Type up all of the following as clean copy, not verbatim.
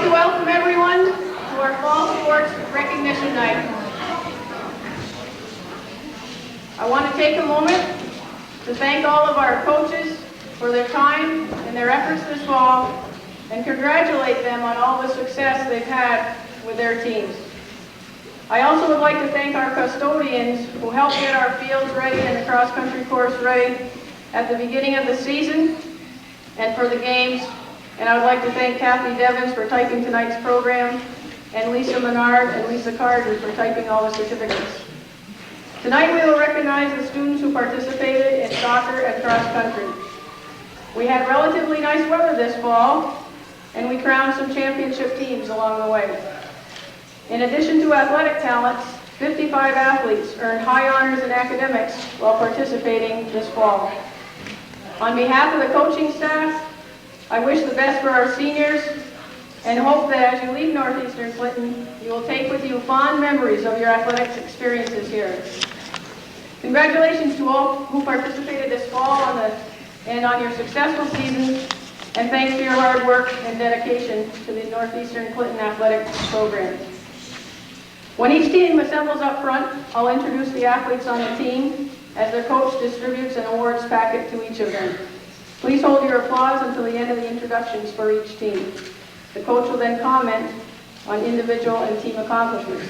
to welcome everyone to our Fall Sports Recognition Night. I want to take a moment to thank all of our coaches for their time and their efforts this fall and congratulate them on all the success they've had with their teams. I also would like to thank our custodians who helped get our fields ready and the cross-country course ready at the beginning of the season and for the games. And I would like to thank Kathy Devins for typing tonight's program, and Lisa Menard and Lisa Carter for typing all the certificates. Tonight we will recognize the students who participated in soccer and cross-country. We had relatively nice weather this fall, and we crowned some championship teams along the way. In addition to athletic talents, 55 athletes earned high honors in academics while participating this fall. On behalf of the coaching staff, I wish the best for our seniors and hope that as you leave Northeastern Clinton, you will take with you fond memories of your athletics experiences here. Congratulations to all who participated this fall and on your successful season, and thanks for your hard work and dedication to the Northeastern Clinton athletics program. When each team assembles up front, I'll introduce the athletes on the team as their coach distributes an awards packet to each of them. Please hold your applause until the end of the introductions for each team. The coach will then comment on individual and team accomplishments.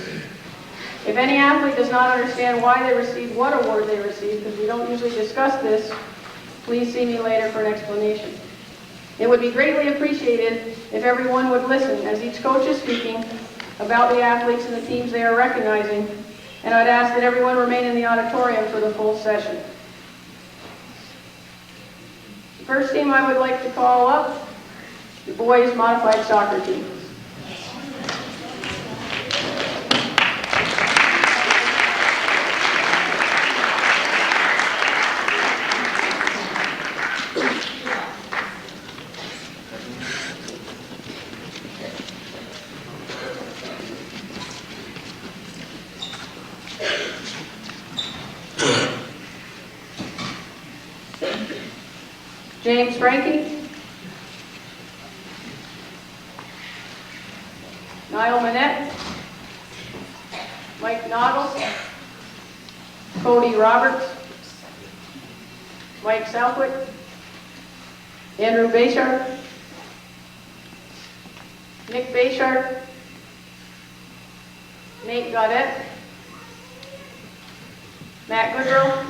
If any athlete does not understand why they received what award they received, because we don't usually discuss this, please see me later for an explanation. It would be greatly appreciated if everyone would listen as each coach is speaking about the athletes and the teams they are recognizing, and I'd ask that everyone remain in the auditorium for the full session. The first team I would like to call up, the boys modified soccer team. James Frankie, Niall Manette, Mike Noddles, Cody Roberts, Mike Southwick, Andrew Bayshard, Nick Bayshard, Nate Gaudette, Matt Goodrow,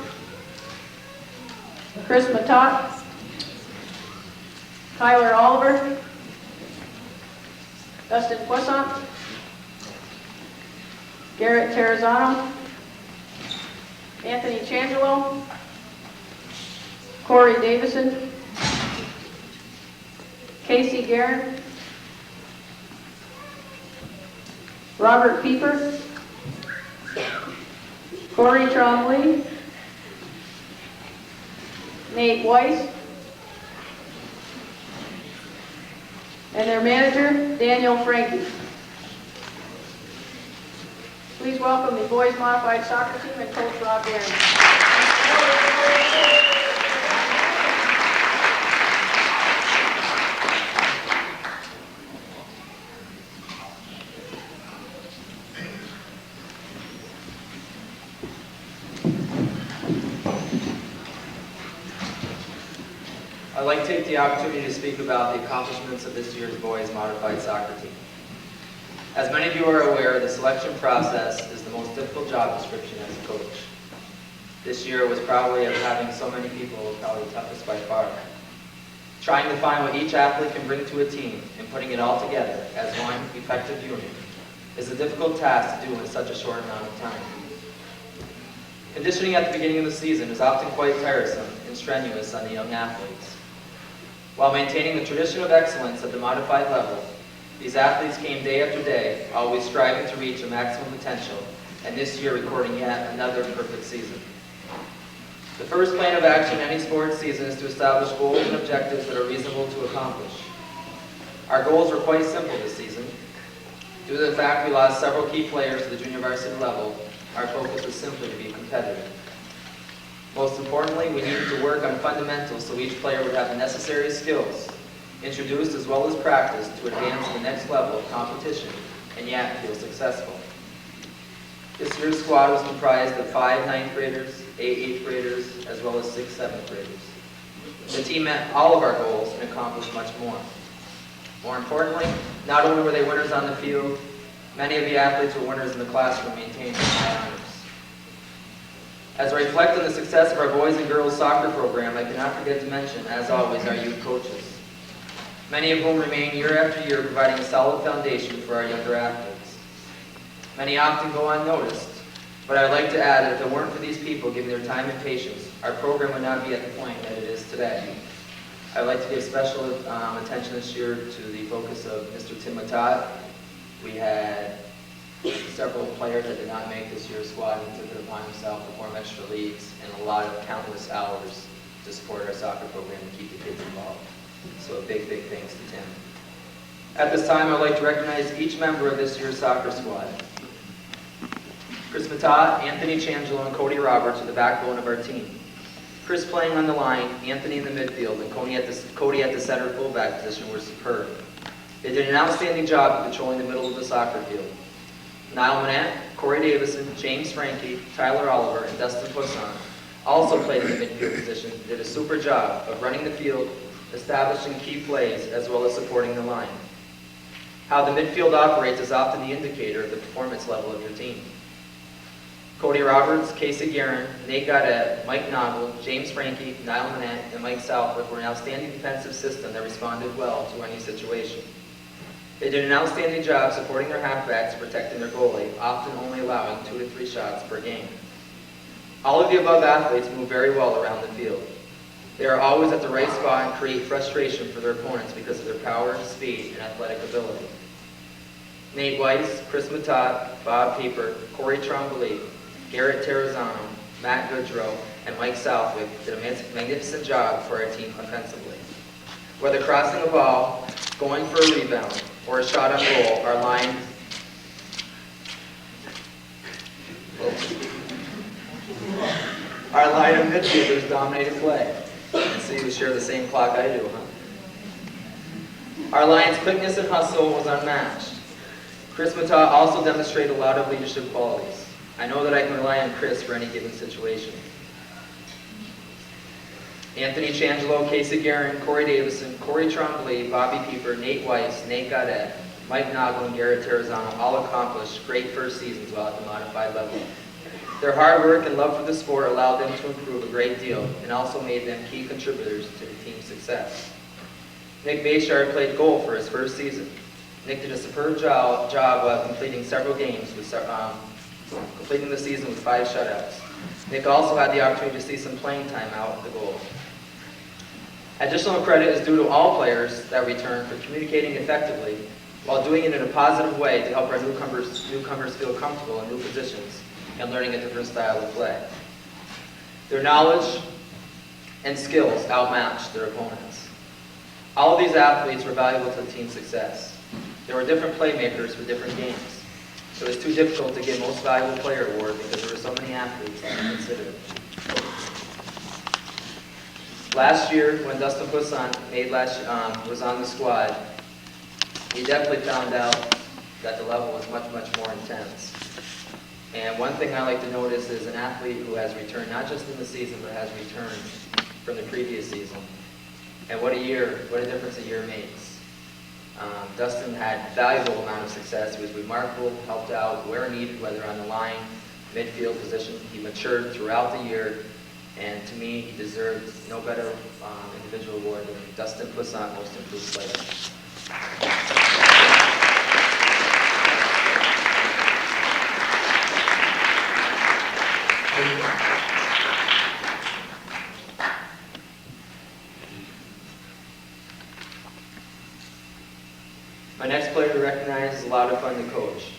Chris Matot, Tyler Oliver, Dustin Poisson, Garrett Terrazano, Anthony Changelo, Corey Davison, Casey Guerin, Robert Pieper, Corey Trombley, Nate Weiss, and their manager, Daniel Frankie. Please welcome the boys modified soccer team and coach Rob Guerin. I'd like to take the opportunity to speak about the accomplishments of this year's boys modified soccer team. As many of you are aware, the selection process is the most difficult job description as a coach. This year was probably, of having so many people, probably the toughest by far. Trying to find what each athlete can bring to a team and putting it all together as one effective unit is a difficult task to do in such a short amount of time. Conditioning at the beginning of the season is often quite tiresome and strenuous on the young athletes. While maintaining the tradition of excellence at the modified level, these athletes came day after day, always striving to reach a maximum potential, and this year recording yet another perfect season. The first plan of action in any sports season is to establish goals and objectives that are reasonable to accomplish. Our goals were quite simple this season. Due to the fact we lost several key players to the junior varsity level, our focus was simply to be competitive. Most importantly, we needed to work on fundamentals so each player would have the necessary skills introduced as well as practiced to advance to the next level of competition and yet feel successful. This year's squad was comprised of 5 ninth graders, 8 8th graders, as well as 6 7th graders. The team met all of our goals and accomplished much more. More importantly, not only were they winners on the field, many of the athletes were winners in the classroom, maintaining high honors. As I reflect on the success of our boys and girls soccer program, I cannot forget to mention, as always, our youth coaches, many of whom remain year after year providing a solid foundation for our younger athletes. Many often go unnoticed, but I'd like to add that if it weren't for these people giving their time and patience, our program would not be at the point that it is today. I'd like to give special attention this year to the focus of Mr. Tim Matat. We had several players that did not make this year's squad and took it upon himself to form extra leagues and a lot of countless hours to support our soccer program and keep the kids involved. So a big, big thanks to Tim. At this time, I'd like to recognize each member of this year's soccer squad. Chris Matat, Anthony Changelo, and Cody Roberts are the backbone of our team. Chris playing on the line, Anthony in the midfield, and Cody at the center fullback position were superb. They did an outstanding job of controlling the middle of the soccer field. Niall Manette, Corey Davison, James Frankie, Tyler Oliver, and Dustin Poisson also played in the midfield position and did a super job of running the field, establishing key plays, as well as supporting the line. How the midfield operates is often the indicator of the performance level of your team. Cody Roberts, Casey Guerin, Nate Gaudette, Mike Noggle, James Frankie, Niall Manette, and Mike Southwick were an outstanding defensive system that responded well to any situation. They did an outstanding job supporting their halfbacks and protecting their goalie, often only allowing 2 to 3 shots per game. All of the above athletes move very well around the field. They are always at the right spot and create frustration for their opponents because of their power, speed, and athletic ability. Nate Weiss, Chris Matat, Bob Pieper, Corey Trombley, Garrett Terrazano, Matt Goodrow, and Mike Southwick did a magnificent job for our team offensively. Whether crossing a ball, going for a rebound, or a shot on goal, our line of midfielders dominated play. And see, we share the same clock I do, huh? Our line's quickness and hustle was unmatched. Chris Matat also demonstrated a lot of leadership qualities. I know that I can rely on Chris for any given situation. Anthony Changelo, Casey Guerin, Corey Davison, Corey Trombley, Bobby Pieper, Nate Weiss, Nate Gaudette, Mike Noggle, and Garrett Terrazano all accomplished great first seasons while at the modified level. Their hard work and love for the sport allowed them to improve a great deal and also made them key contributors to the team's success. Nick Bayshard played goal for his first season. Nick did a superb job while completing several games, completing the season with 5 shutouts. Nick also had the opportunity to see some playing time out at the goal. Additional credit is due to all players that returned for communicating effectively while doing it in a positive way to help our newcomers feel comfortable in new positions and learning a different style of play. Their knowledge and skills outmatched their opponents. All of these athletes were valuable to the team's success. There were different playmakers for different games. So it was too difficult to give Most Valuable Player award because there were so many athletes that were considered. Last year, when Dustin Poisson was on the squad, he definitely found out that the level was much, much more intense. And one thing I like to notice is an athlete who has returned, not just in the season, but has returned from the previous season. And what a difference a year makes. Dustin had a valuable amount of success. He was remarkable, helped out where needed, whether on the line, midfield position. He matured throughout the year, and to me, he deserved no better individual award than Dustin Poisson, Most Improved Player. My next player to recognize is a lot of fun to coach.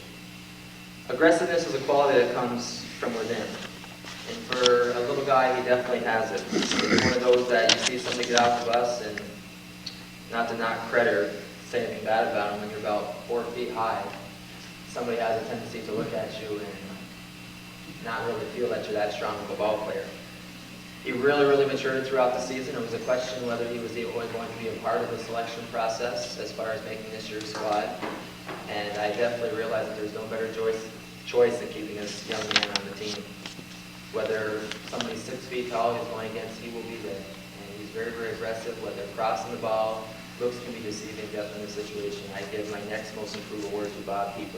Aggressiveness is a quality that comes from within. And for a little guy, he definitely has it. He's one of those that you see somebody get off the bus and not to knock credit or say anything bad about him, when you're about 4 feet high, somebody has a tendency to look at you and not really feel that you're that strong of a ball player. He really matured throughout the season. It was a question whether he was going to be a part of the selection process as far as making this year's squad. And I definitely realized that there's no better choice than keeping this young man on the team. Whether somebody's 6 feet tall he's going against, he will be there. And he's very aggressive, whether crossing the ball. Looks can be deceiving, definitely in this situation. I give my next most improved award to Bob Keeper.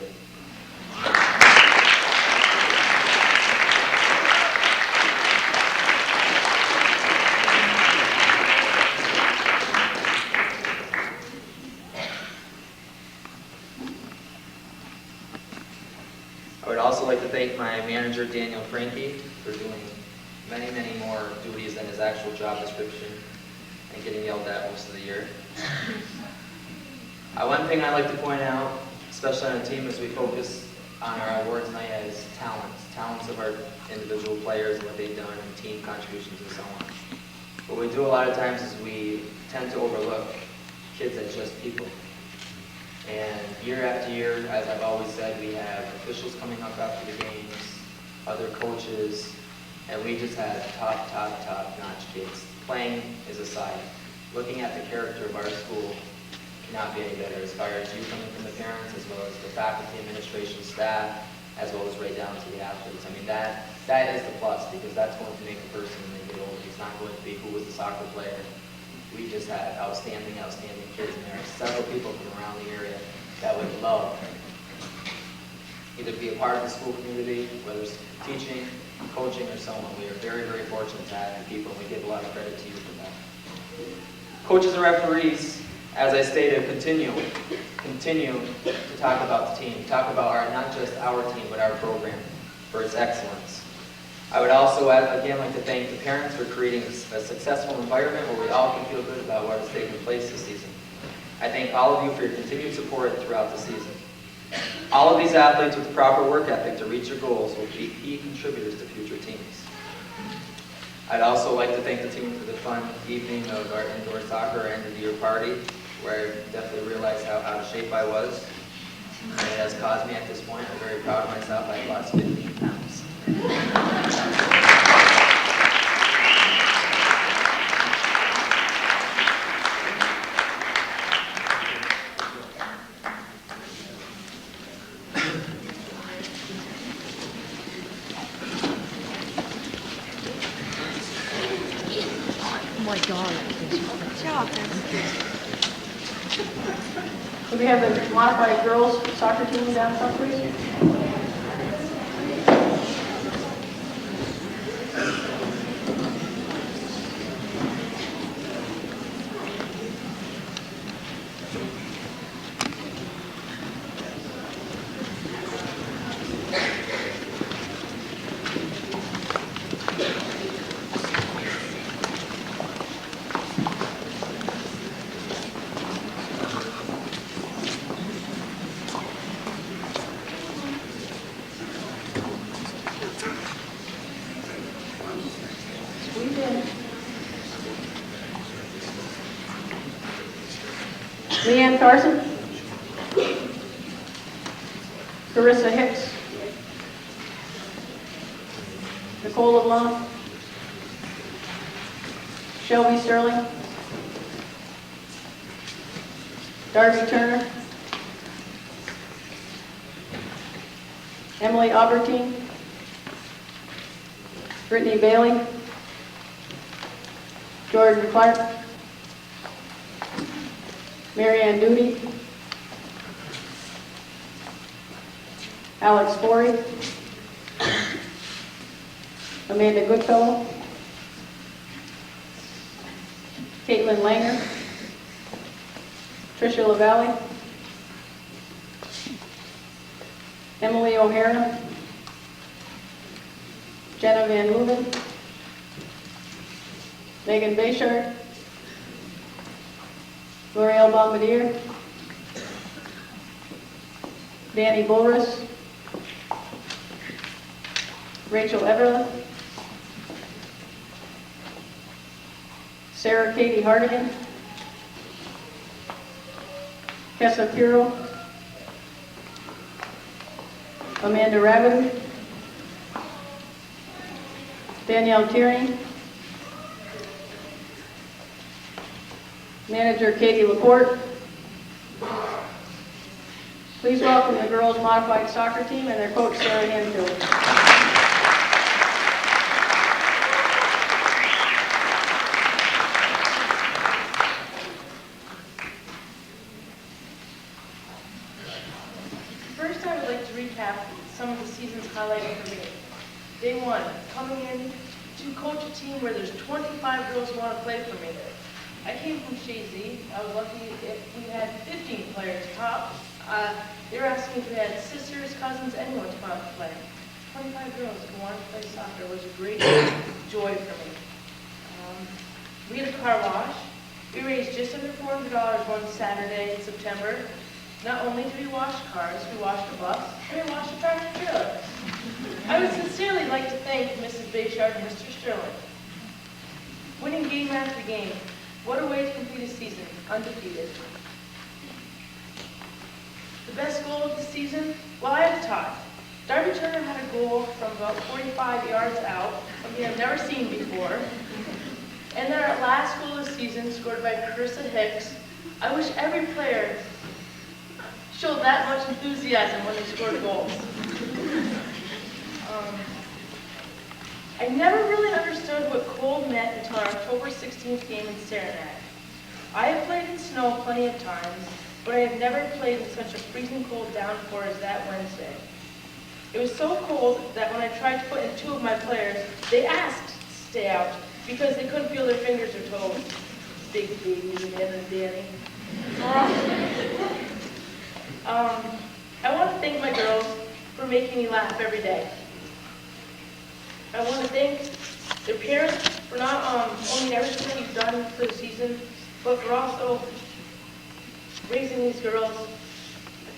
I would also like to thank my manager, Daniel Franke, for doing many more duties than his actual job description and getting yelled at most of the year. One thing I like to point out, especially on a team, is we focus on our awards night as talents of our individual players and what they've done and team contributions and so on. What we do a lot of times is we tend to overlook kids as just people. And year after year, as I've always said, we have officials coming up after the games, other coaches, and we just have top-notch kids. Playing is aside. Looking at the character of our school cannot be any better as far as you coming from the parents, as well as the faculty, administration, staff, as well as right down to the athletes. I mean, that is the plus, because that's going to make a person when they get older. It's not going to be who was the soccer player. We just had outstanding kids, and there are several people from around the area that would love either be a part of the school community, whether it's teaching, coaching, or so on. We are very fortunate to have you people, and we give a lot of credit to you for that. Coaches and referees, as I stated, continue to talk about the team, talk about not just our team, but our program for its excellence. I would also, again, like to thank the parents for creating a successful environment where we all can feel good about what has taken place this season. I thank all of you for your continued support throughout the season. All of these athletes with the proper work ethic to reach their goals will be key contributors to future teams. I'd also like to thank the team for the fun evening of our indoor soccer end of the year party, where I definitely realized how out of shape I was. And it has caused me at this point, I'm very proud of myself, I lost 15 pounds. Oh my God. Good job, Could we have the modified girls soccer team down front, please? Leanne Carson, Carissa Hicks, Nicole LeBlanc, Shelby Sterling, Darby Turner, Emily Albertine, Brittany Bailey, Jordan Clark, Marianne Duty, Alex Forey, Amanda Goodfellow, Caitlin Langer, Tricia LaValle, Emily O'Hara, Jenna Van Hooven, Megan Bayshard, L'Oreal Bombardier, Danny Bulris, Rachel Everland, Sarah Katie Hardigan, Kessa Puro, Amanda Rabidou, Danielle Tierney, Manager Katie Laporte. Please welcome the girls modified soccer team and their coach Sarah Hanfield. First, I would like to recap some of the season's highlights for me. Day one, coming in to coach a team where there's 25 girls who want to play for me. I came from Shazy. I was lucky if we had 15 players top. They were asking if we had sisters, cousins, anyone to come out to play. 25 girls who wanted to play soccer was a great joy for me. We had a car wash. We raised just under $400 one Saturday in September. Not only did we wash cars, we washed a bus, and we washed a tractor trailer. I would sincerely like to thank Mrs. Bayshard and Mr. Sterling. Winning game after game. What a way to complete a season, undefeated. The best goal of the season? Well, I had a tie. Darby Turner had a goal from about 45 yards out, something I've never seen before. And then our last goal of the season, scored by Carissa Hicks. I wish every player showed that much enthusiasm when they scored goals. I never really understood what cold meant until our October 16th game in Saranac. I have played in snow plenty of times, but I have never played in such a freezing cold downpour as that Wednesday. It was so cold that when I tried to put in two of my players, they asked to stay out because they couldn't feel their fingers or toes. Big babies again and Danny. I want to thank my girls for making me laugh every day. I want to thank their parents for not only everything that you've done for the season, but for also raising these girls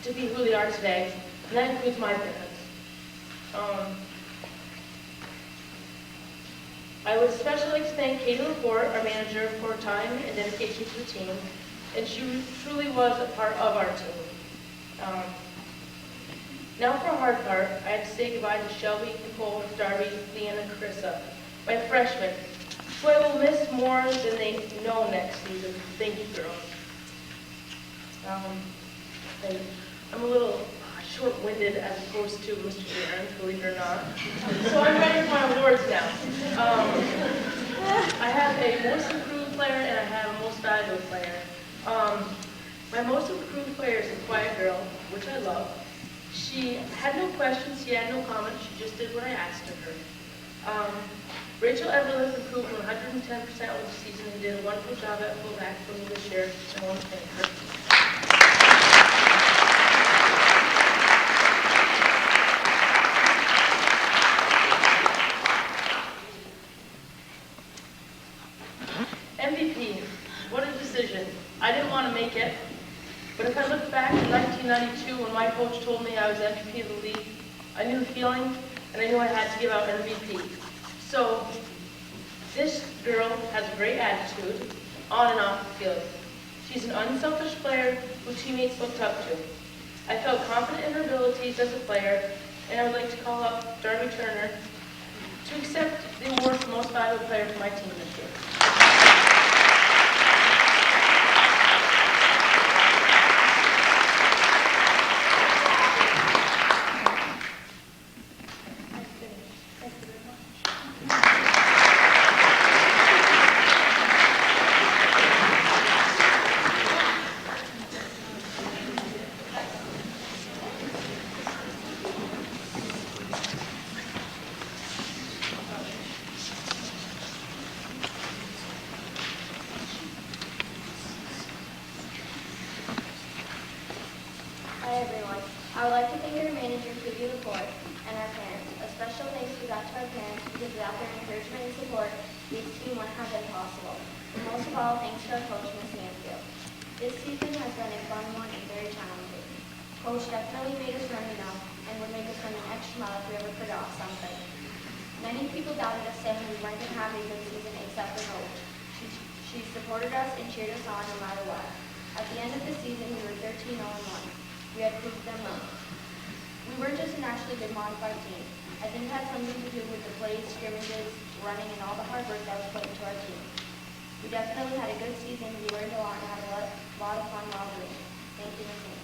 to be who they are today, and that includes my parents. I would especially like to thank Katie Laporte, our manager, for her time and dedication to the team, and she truly was a part of our team. Now for a hard part, I had to say goodbye to Shelby, Nicole, Darby, Leanna, and Carissa, my freshmen, who I will miss more than they know next season. Thank you, girls. And I'm a little short-winded as opposed to Mr. Aaron, believe it or not. So I'm ready for my awards now. I have a most improved player and I have a most valuable player. My most improved player is a quiet girl, which I love. She had no questions, she had no comments, she just did what I asked of her. Rachel Evelyn improved 110% with the season and did a wonderful job at fullback for me this year. I want to thank her. MVP, what a decision. I didn't want to make it, but if I look back in 1992 when my coach told me I was MVP of the league, I knew the feeling and I knew I had to give out MVP. So, this girl has a great attitude, on and off the field. She's an unselfish player who teammates looked up to. I felt confident in her abilities as a player, and I would like to call up Darby Turner to accept the award for Most Valuable Player for my team this year. Hi everyone. I would like to thank our manager, Katie Laporte, and our parents. A special thanks goes out to our parents because without their encouragement and support, this team wouldn't have been possible. And most of all, thanks to our coach, Ms. Hanfield. This season has been a fun one and very challenging. Coach definitely made us run enough and would make us run an extra mile if we ever forgot something. Many people doubted us saying we weren't going to have a good season except for Coach. She supported us and cheered us on no matter what. At the end of the season, we were 13-0-1. We had proved them wrong. We weren't just a naturally good modified team. I think it had something to do with the plays, scrimmages, running, and all the hard work that was put into our team. We definitely had a good season. We learned a lot and had a lot of fun while doing it. Thank you, Ms. Manager.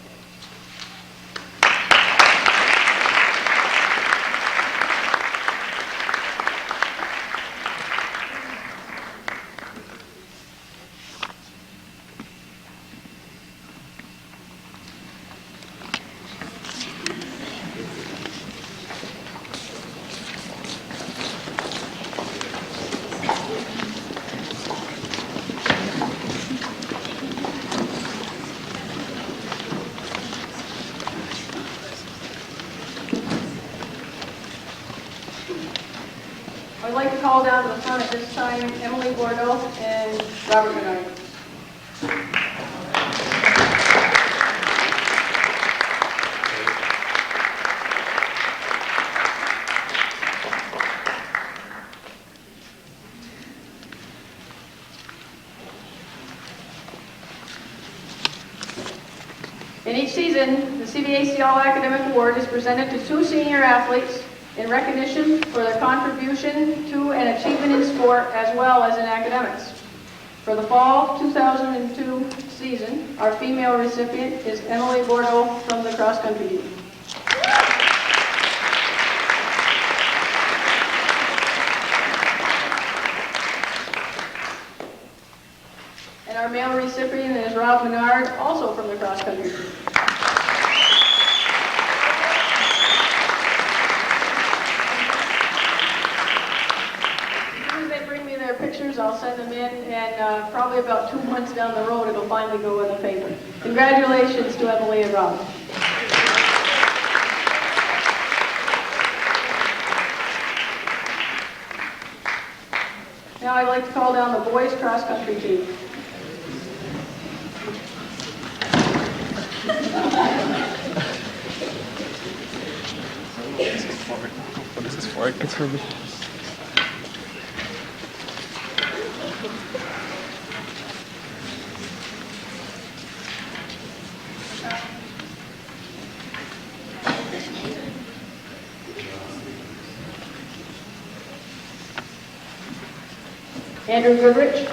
I'd like to call down to the front at this time Emily Bordeaux and Robert Menard. In each season, the CBAC All-Academic Award is presented to 2 senior athletes in recognition for their contribution to an achievement in sport as well as in academics. For the fall 2002 season, our female recipient is Emily Bordeaux from the cross-country team. And our male recipient is Rob Menard, also from the cross-country team. Pictures, I'll send them in, and probably about 2 months down the road, it'll finally go in the paper. Congratulations to Emily and Rob. Now I'd like to call down the boys cross-country team. What is this for? It's for me. Andrew Goodrich,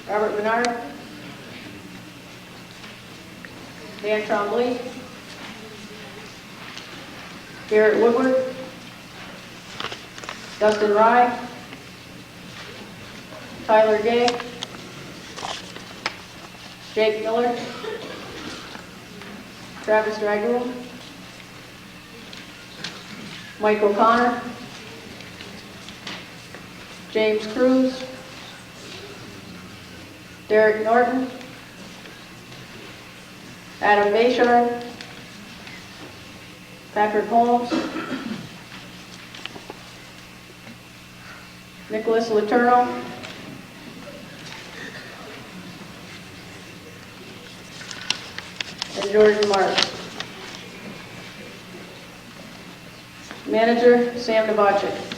Robert Menard, Dan Trombley, Garrett Woodward, Dustin Rye, Tyler Gay, Jake Miller, Travis Dragul, Mike O'Connor, James Cruz, Derek Norton, Adam Bayshard, Patrick Holmes, Nicholas Letourneau, and Jordan Marks. Manager, Sam Novacek.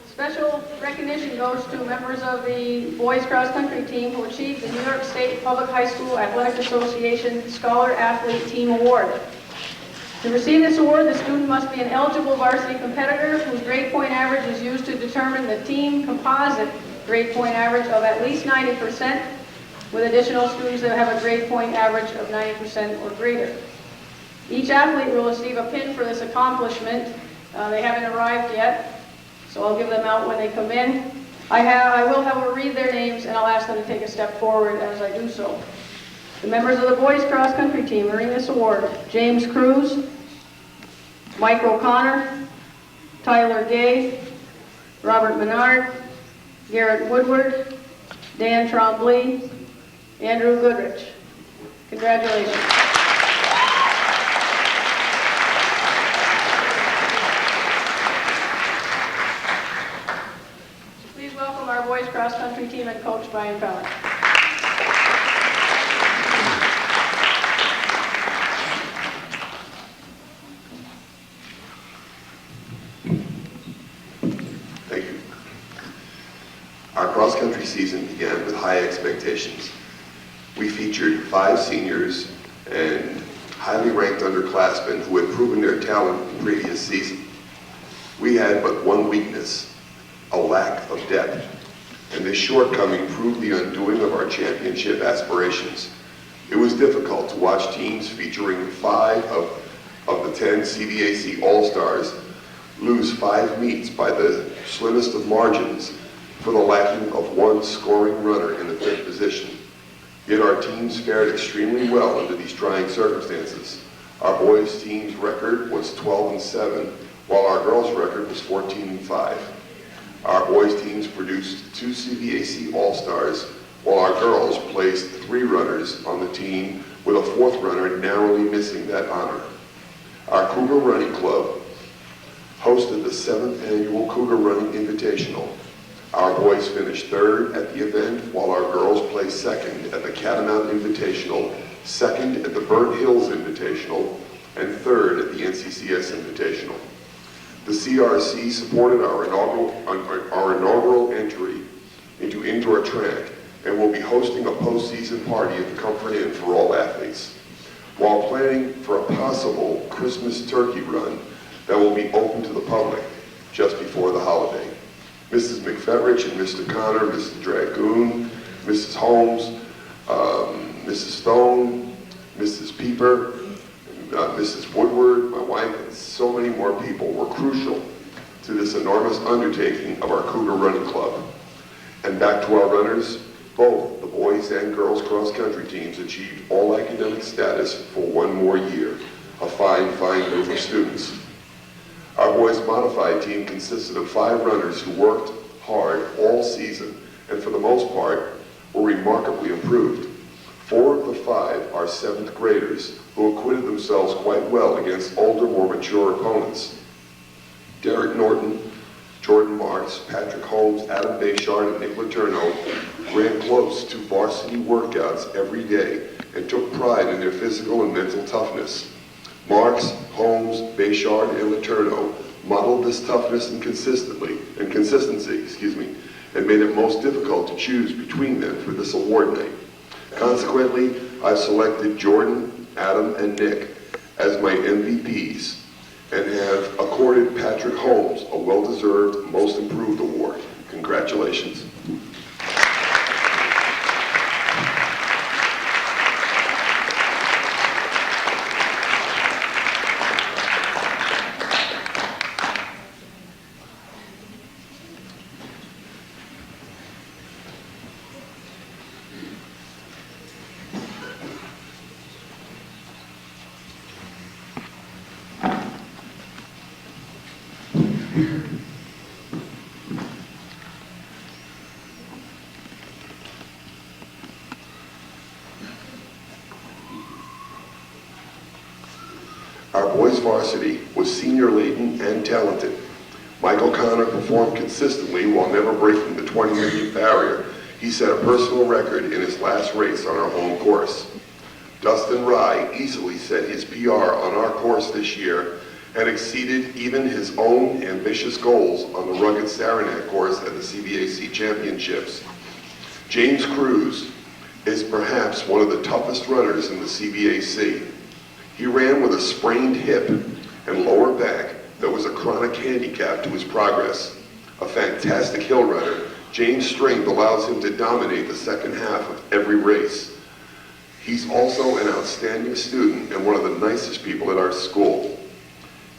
Special recognition goes to members of the boys cross-country team who achieved the New York State Public High School Athletic Association Scholar Athlete Team Award. To receive this award, the student must be an eligible varsity competitor whose grade point average is used to determine the team composite grade point average of at least 90%, with additional students that have a grade point average of 90% or greater. Each athlete will receive a pin for this accomplishment. They haven't arrived yet, so I'll give them out when they come in. I will have her read their names, and I'll ask them to take a step forward as I do so. The members of the boys cross-country team earning this award: James Cruz, Mike O'Connor, Tyler Gay, Robert Menard, Garrett Woodward, Dan Trombley, Andrew Goodrich. Congratulations. Please welcome our boys cross-country team and coach Brian Fowler. cross-country season began with high expectations. We featured 5 seniors and highly ranked underclassmen who had proven their talent in the previous season. We had but one weakness, a lack of depth, and this shortcoming proved the undoing of our championship aspirations. It was difficult to watch teams featuring 5 of the 10 CVAC All-Stars lose 5 meets by the slimmest of margins for the lacking of one scoring runner in the 5th position. Yet our teams fared extremely well under these trying circumstances. Our boys' team's record was 12-7, while our girls' record was 14-5. Our boys' teams produced 2 CVAC All-Stars, while our girls placed 3 runners on the team, with a 4th runner narrowly missing that honor. Our Cougar Running Club hosted the 7th annual Cougar Running Invitational. Our boys finished 3rd at the event, while our girls placed 2nd at the Catamount Invitational, 2nd at the Burnt Hills Invitational, and 3rd at the NCCS Invitational. The CRC supported our inaugural entry into indoor track and will be hosting a postseason party at the Comfort Inn for all athletes, while planning for a possible Christmas turkey run that will be open to the public just before the holiday. Mrs. McFetrich and Mr. Connor, Mrs. Dragoon, Mrs. Holmes, Mrs. Stone, Mrs. Pieper, Mrs. Woodward, my wife, and so many more people were crucial to this enormous undertaking of our Cougar Running Club. And back to our runners, both the boys and girls cross-country teams achieved all academic status for one more year, a fine, fine group of students. Our boys modified team consisted of 5 runners who worked hard all season and for the most part were remarkably improved. 4 of the 5 are 7th graders who acquitted themselves quite well against older, more mature opponents. Derek Norton, Jordan Marks, Patrick Holmes, Adam Bayshard, and Nick Letourneau ran close to varsity workouts every day and took pride in their physical and mental toughness. Marks, Holmes, Bayshard, and Letourneau modeled this toughness and consistency, and made it most difficult to choose between them for this award night. Consequently, I've selected Jordan, Adam, and Nick as my MVPs and have accorded Patrick Holmes a well-deserved Most Improved Award. Congratulations. Our boys varsity was senior-laden and talented. Michael Connor performed consistently while never breaking the 20-minute barrier. He set a personal record in his last race on our home course. Dustin Rye easily set his PR on our course this year and exceeded even his own ambitious goals on the rugged Saranac course at the CVAC Championships. James Cruz is perhaps one of the toughest runners in the CVAC. He ran with a sprained hip and lower back that was a chronic handicap to his progress. A fantastic hill runner, James' strength allows him to dominate the second half of every race. He's also an outstanding student and one of the nicest people at our school.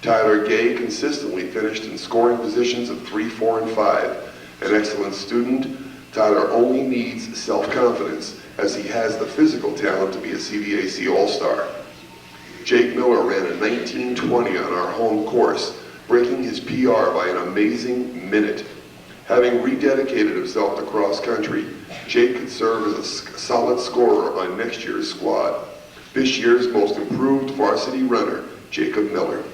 Tyler Gay consistently finished in scoring positions of 3, 4, and 5. An excellent student, Tyler only needs self-confidence as he has the physical talent to be a CVAC All-Star. Jake Miller ran a 19:20 on our home course, breaking his PR by an amazing minute. Having rededicated himself to cross country, Jake could serve as a solid scorer on next year's squad. This year's Most Improved Varsity Runner, Jacob Miller.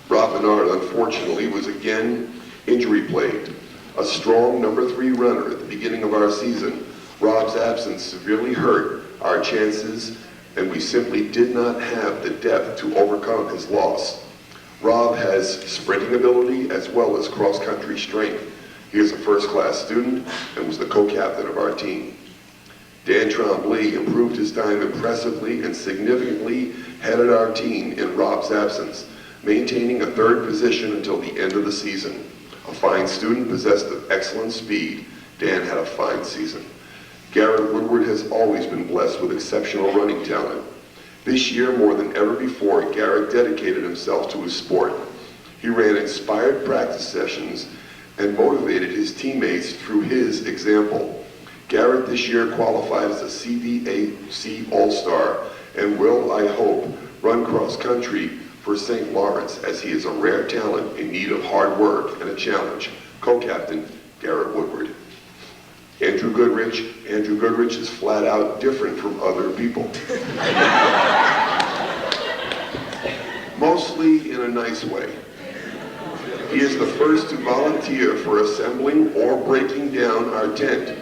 Rob Menard, unfortunately, was again injury-plagued. A strong number 3 runner at the beginning of our season, Rob's absence severely hurt our chances, and we simply did not have the depth to overcome his loss. Rob has sprinting ability as well as cross-country strength. He is a first-class student and was the co-captain of our team. Dan Tremblay improved his time impressively and significantly headed our team in Rob's absence, maintaining a 3rd position until the end of the season. A fine student possessed of excellent speed. Dan had a fine season. Garrett Woodward has always been blessed with exceptional running talent. This year, more than ever before, Garrett dedicated himself to his sport. He ran inspired practice sessions and motivated his teammates through his example. Garrett this year qualified as a CVAC All-Star and will, I hope, run cross-country for St. Lawrence, as he is a rare talent in need of hard work and a challenge. Co-captain, Garrett Woodward. Andrew Goodrich is flat out different from other people. Mostly in a nice way. He is the first to volunteer for assembling or breaking down our tent,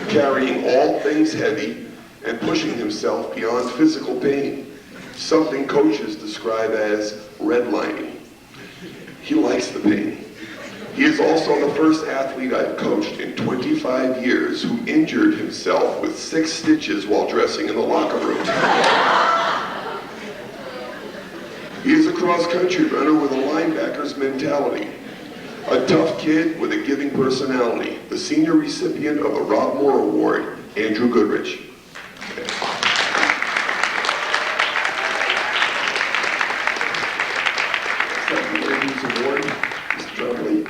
carrying all things heavy and pushing himself beyond physical pain, something coaches describe as redlining. He likes the pain. He is also the first athlete I've coached in 25 years who injured himself with 6 stitches while dressing in the locker room. He is a cross-country runner with a linebacker's mentality. A tough kid with a giving personality. The senior recipient of the Rob Moore Award, Andrew Goodrich. Second Andrew's Award, Mr. Tremblay.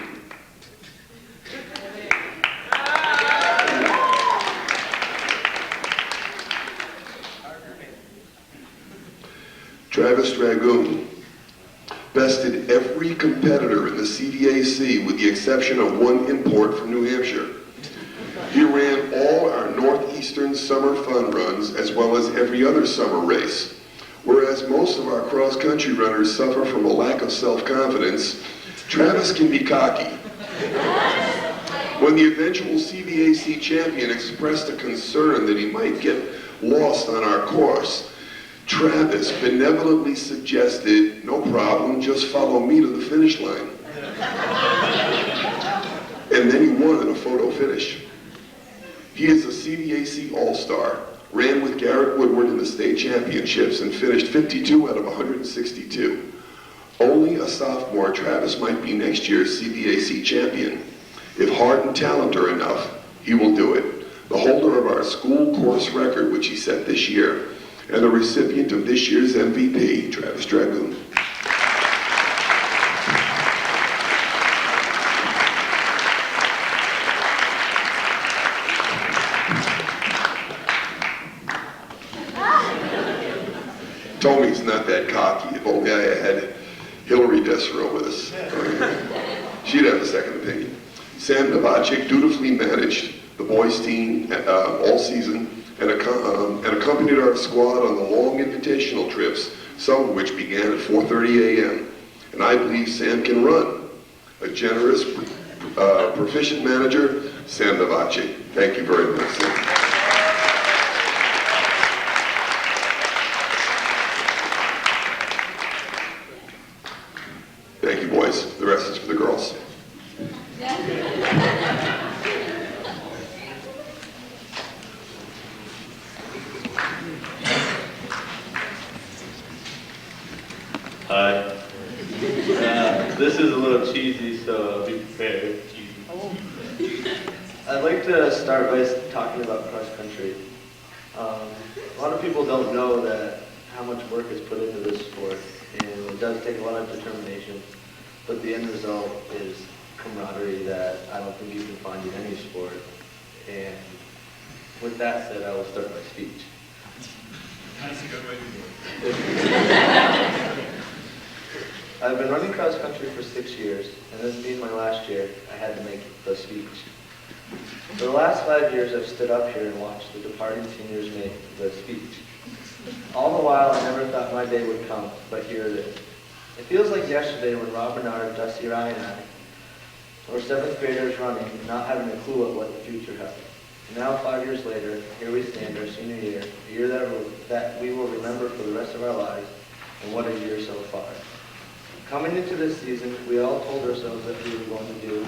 Travis Dragoon bested every competitor in the CVAC with the exception of 1 import from New Hampshire. He ran all our Northeastern summer fun runs as well as every other summer race. Whereas most of our cross-country runners suffer from a lack of self-confidence, Travis can be cocky. When the eventual CVAC champion expressed a concern that he might get lost on our course, Travis benevolently suggested, no problem, just follow me to the finish line. And then he won in a photo finish. He is a CVAC All-Star, ran with Garrett Woodward in the state championships and finished 52 out of 162. Only a sophomore, Travis might be next year's CVAC champion. If heart and talent are enough, he will do it. The holder of our school course record, which he set this year, and the recipient of this year's MVP, Travis Dragoon. Told me he's not that cocky. If only I had Hillary Dessereau with us. She'd have a second opinion. Sam Novacek dutifully managed the boys' team all season and accompanied our squad on the long invitational trips, some of which began at 4:30 a.m. And I believe Sam can run. A generous, proficient manager, Sam Novacek. Thank you very much, Sam. Thank you, boys. The rest is for the girls. Hi. This is a little cheesy, so be prepared. I'd like to start by talking about cross country. A lot of people don't know that how much work is put into this sport, and it does take a lot of determination, but the end result is camaraderie that I don't think you can find in any sport. And with that said, I will start my speech. That's a good way to do it. I've been running cross country for 6 years, and this being my last year, I had to make the speech. For the last 5 years, I've stood up here and watched the departing seniors make the speech. All the while, I never thought my day would come, but here it is. It feels like yesterday when Rob Bernard, Dusty Ryan, and I or 7th graders running and not having a clue what the future held. And now, 5 years later, here we stand, our senior year, a year that we will remember for the rest of our lives, and what a year so far. Coming into this season, we all told ourselves that we were going to do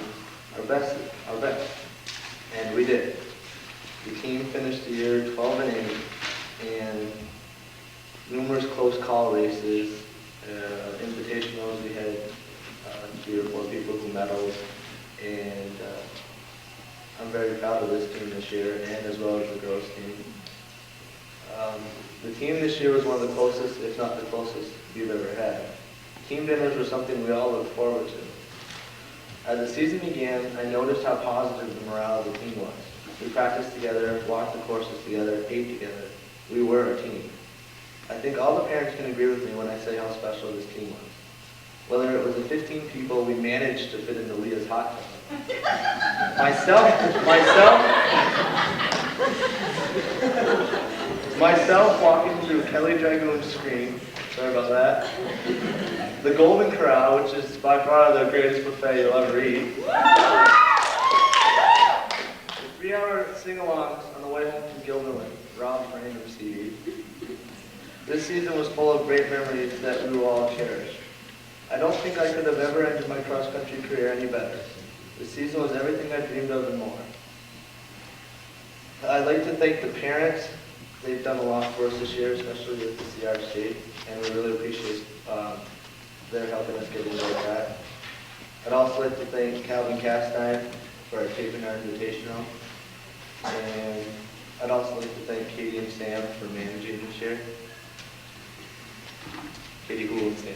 our best, and we did. The team finished the year 12-8, and numerous close call races, invitationals. We had 3 or 4 people who medaled, and I'm very proud of this team this year, and as well as the girls team. The team this year was one of the closest, if not the closest, we've ever had. Team dinners were something we all looked forward to. As the season began, I noticed how positive the morale of the team was. We practiced together, walked the courses together, ate together. We were a team. I think all the parents can agree with me when I say how special this team was. Whether it was the 15 people we managed to fit into Leah's hot tub. Myself walking through Kelly Dragoon's screen, sorry about that. The Golden Corral, which is by far the greatest buffet you'll ever eat. The 3-hour sing-alongs on the way home from Gilderland, Rob's random CD. This season was full of great memories that we will all cherish. I don't think I could have ever ended my cross-country career any better. The season was everything I dreamed of and more. I'd like to thank the parents. They've done a lot for us this year, especially with the CRC, and we really appreciate their helping us get into our track. I'd also like to thank Calvin Castine for taping our invitational, and I'd also like to thank Katie and Sam for managing this year. Katie, Hool, and Sam.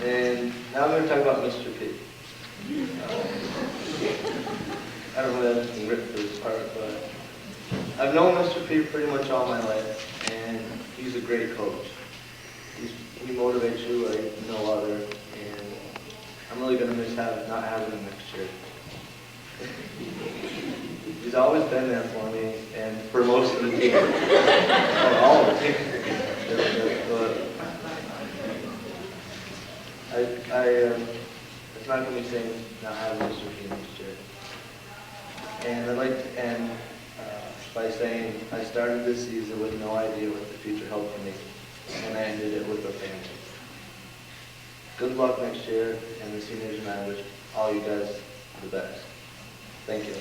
And now I'm going to talk about Mr. P. I don't really have anything written for this part, but I've known Mr. P pretty much all my life, and he's a great coach. He motivates you like no other, and I'm really going to miss not having him next year. He's always been there for me, and for most of the team. Or all of the team. It's not going to be the same not having Mr. P next year. And I'd like to end by saying I started this season with no idea what the future held for me, and I ended it with a family. Good luck next year, and the seniors and I wish all you guys the best. Thank you.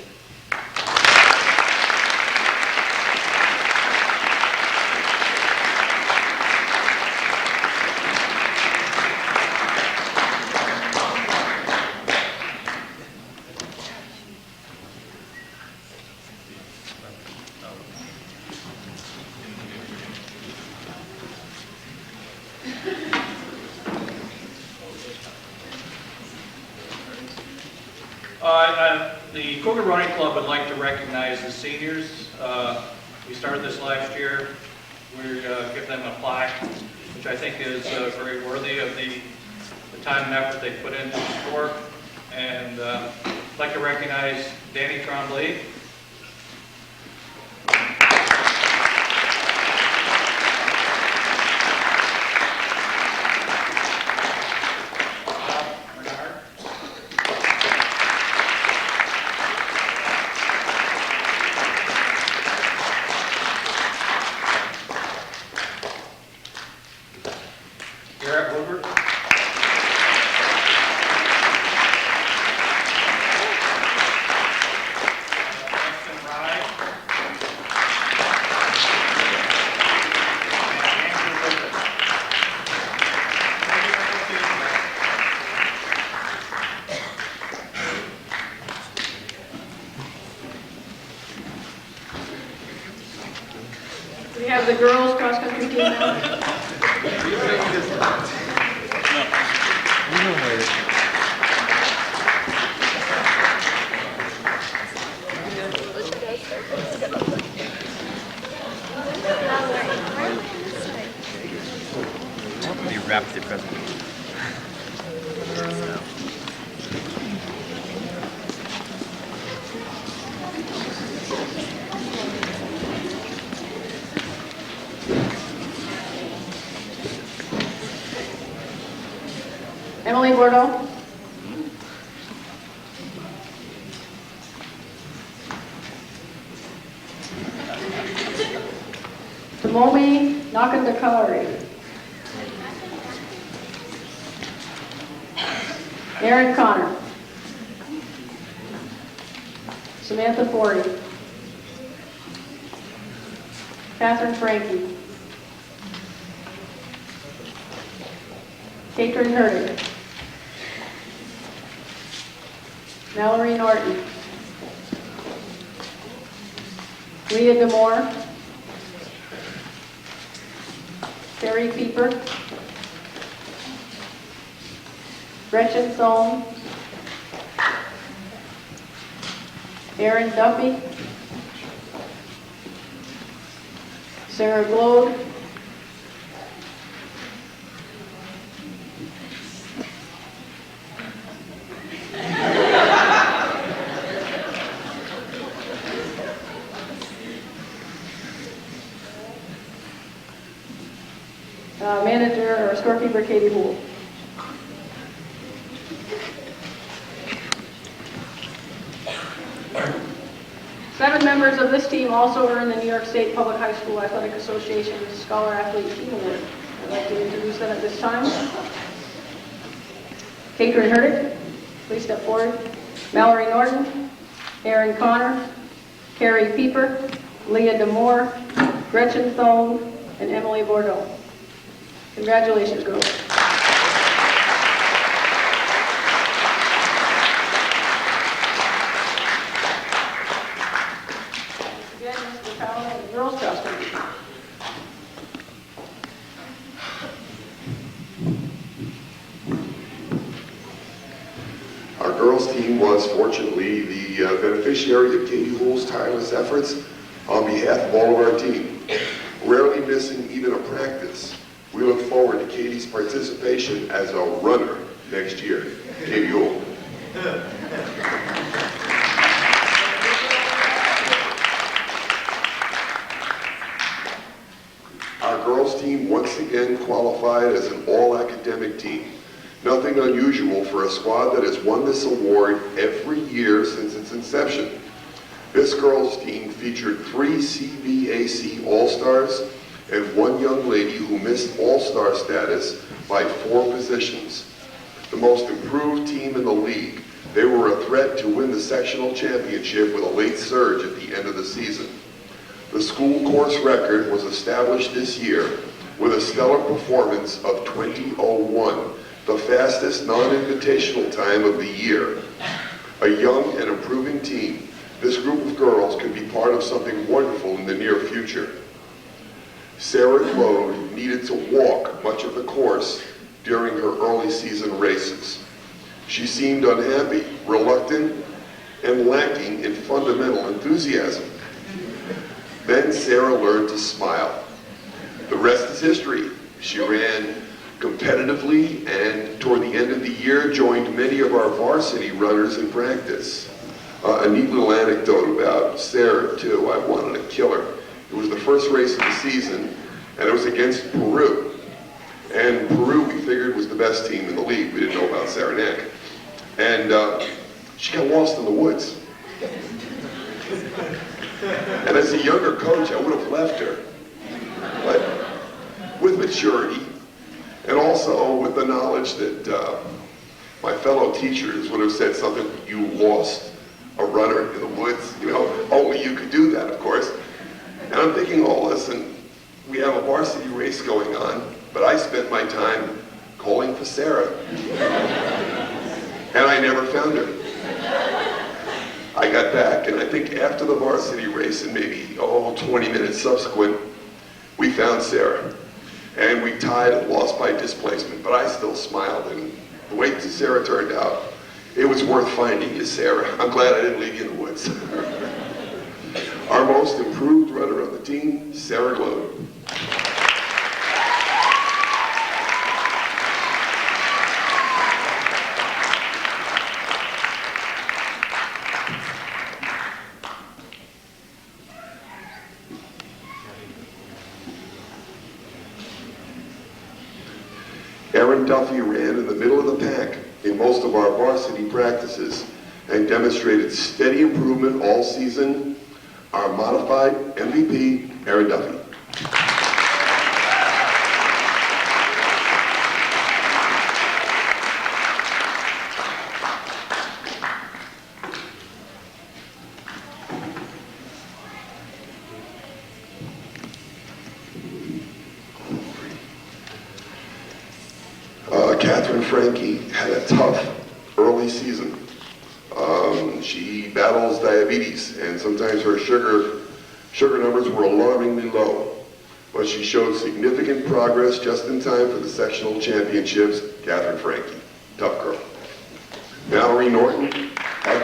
The Cougar Running Club would like to recognize the seniors. We started this last year. We give them a plaque, which I think is very worthy of the time and effort they put into the sport. And I'd like to recognize Danny Trombley. We have the girls cross-country team now. We wrapped the presentation. Emily Bordeaux. Tomomi Nakandakari. Aaron Connor. Samantha Forey. Catherine Frankie. Katrin Hurtig. Mallory Norton. Leah Demore. Terry Pieper. Gretchen Thome. Erin Duffy. Sarah Glode. Manager or scorekeeper Katie Houle. Seven members of this team also earned the New York State Public High School Athletic Association's Scholar Athlete Team Award. I'd like to introduce them at this time. Katrin Hurtig, please step forward. Mallory Norton, Aaron Connor, Carrie Pieper, Leah Demore, Gretchen Thome, and Emily Bordeaux. Congratulations, girls. Again, Mr. Powell and the girls' cross country. Our girls team was fortunately the beneficiary of Katie Houle's tireless efforts on behalf of all of our team. Rarely missing even a practice, we look forward to Katie's participation as a runner next year. Katie Houle. Our girls team once again qualified as an all-academic team. Nothing unusual for a squad that has won this award every year since its inception. This girls team featured 3 CVAC All-Stars and 1 young lady who missed All-Star status by 4 positions. The most improved team in the league, they were a threat to win the sectional championship with a late surge at the end of the season. The school course record was established this year with a stellar performance of 20:01, the fastest non-invitational time of the year. A young and improving team, this group of girls could be part of something wonderful in the near future. Sarah Glode needed to walk much of the course during her early season races. She seemed unhappy, reluctant, and lacking in fundamental enthusiasm. Then Sarah learned to smile. The rest is history. She ran competitively and toward the end of the year joined many of our varsity runners in practice. A neat little anecdote about Sarah too. I wanted to kill her. It was the first race of the season and it was against Peru. And Peru we figured was the best team in the league. We didn't know about Saranac. And she got lost in the woods. And as a younger coach, I would have left her. But with maturity, and also with the knowledge that my fellow teachers would have said something, you lost a runner in the woods, you know, only you could do that, of course. And I'm thinking, oh, listen, we have a varsity race going on, but I spent my time calling for Sarah. And I never found her. I got back, and I think after the varsity race, and maybe, 20 minutes subsequent, we found Sarah. And we tied and lost by displacement, but I still smiled, and the way Sarah turned out, it was worth finding you, Sarah. I'm glad I didn't leave you in the woods. Our most improved runner on the team, Sarah Glode. Erin Erin Duffy ran in the middle of the pack in most of our varsity practices and demonstrated steady improvement all season. Our modified MVP, Erin Duffy. Catherine Frankie had a tough early season. She battles diabetes, and sometimes her sugar numbers were alarmingly low. But she showed significant progress just in time for the sectional championships. Catherine Frankie, tough girl. Mallory Norton had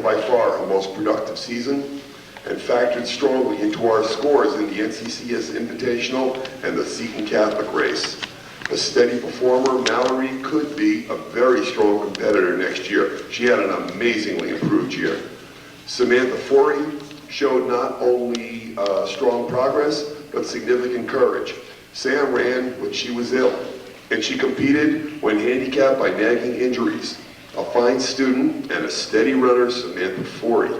by far her most productive season and factored strongly into our scores in the NCCS Invitational and the Seton Catholic race. A steady performer, Mallory could be a very strong competitor next year. She had an amazingly improved year. Samantha Forey showed not only strong progress, but significant courage. Sam ran when she was ill, and she competed when handicapped by nagging injuries. A fine student and a steady runner, Samantha Forey.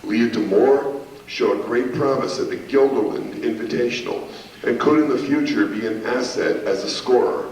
Leah Demore showed great promise at the Guilderland Invitational and could in the future be an asset as a scorer.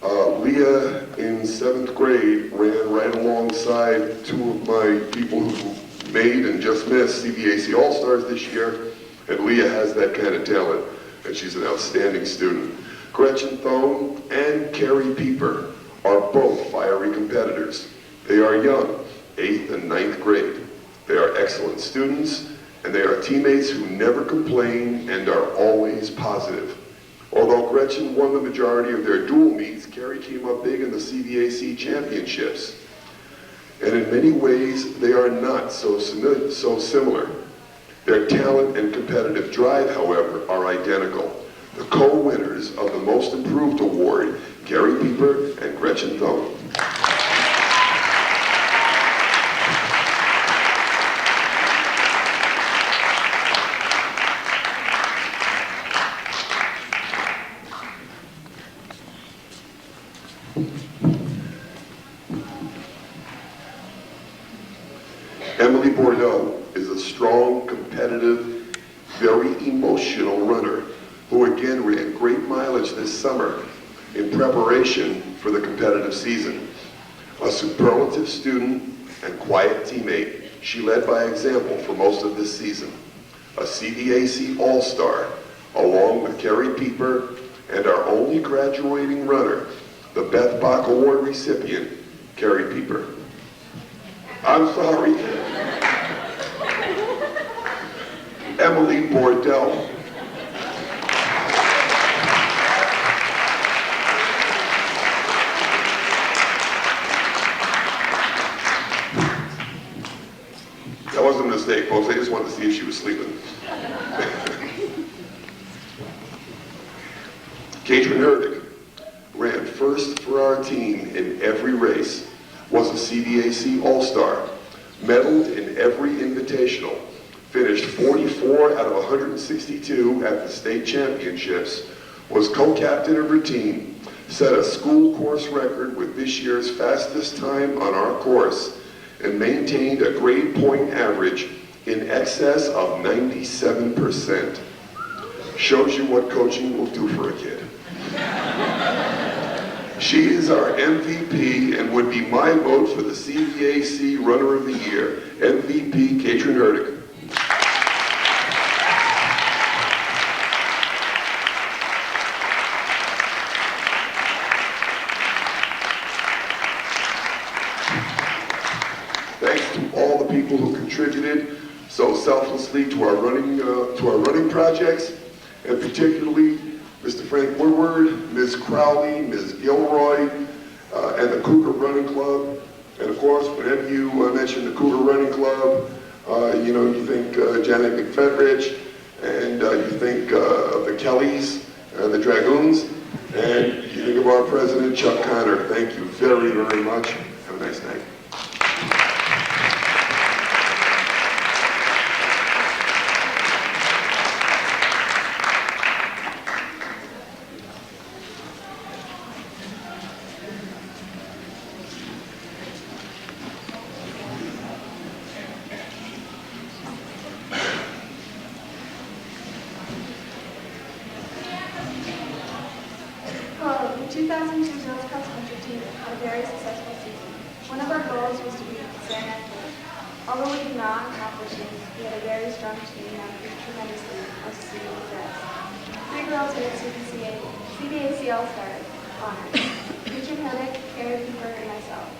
Leah in 7th grade ran right alongside two of my people who made and just missed CVAC All-Stars this year, and Leah has that kind of talent, and she's an outstanding student. Gretchen Thone and Carrie Pieper are both fiery competitors. They are young, 8th and 9th grade. They are excellent students, and they are teammates who never complain and are always positive. Although Gretchen won the majority of their dual meets, Carrie came up big in the CVAC championships. And in many ways, they are not so similar. Their talent and competitive drive, however, are identical. The co-winners of the Most Improved Award, Carrie Pieper and Gretchen Thone. Emily Bordeaux is a strong, competitive, very emotional runner who again ran great mileage this summer in preparation for the competitive season. A superlative student and quiet teammate, she led by example for most of this season. A CVAC All-Star, along with Carrie Pieper and our only graduating runner, the Beth Bach Award recipient, Carrie Pieper. I'm sorry. Emily Bordeaux. That wasn't a mistake, folks. I just wanted to see if she was sleeping. Katrin Herdig ran first for our team in every race, was a CVAC All-Star, medaled in every invitational, finished 44 out of 162 at the state championships, was co-captain of her team, set a school course record with this year's fastest time on our course, and maintained a grade point average in excess of 97%. Shows you what coaching will do for a kid. She is our MVP and would be my vote for the CVAC Runner of the Year. MVP, Katrin Herdig. Thanks to all the people who contributed so selflessly to our running projects, and particularly Mr. Frank Woodward, Ms. Crowley, Ms. Gilroy, and the Cougar Running Club. And of course, whenever you mention the Cougar Running Club, you think Janet McFedrich, and you think of the Kellys, the Dragoons, and you think of our president, Chuck Connor. Thank you very, very much. Have a nice night. 2002 girls cross country team had a very successful season. One of our goals was to beat San Antonio. Although we did not accomplish this, we had a very strong team that grew tremendously as a senior success. 3 girls made CBAC All-Star honors. Richard Hedrick, Karen Cooper, and myself.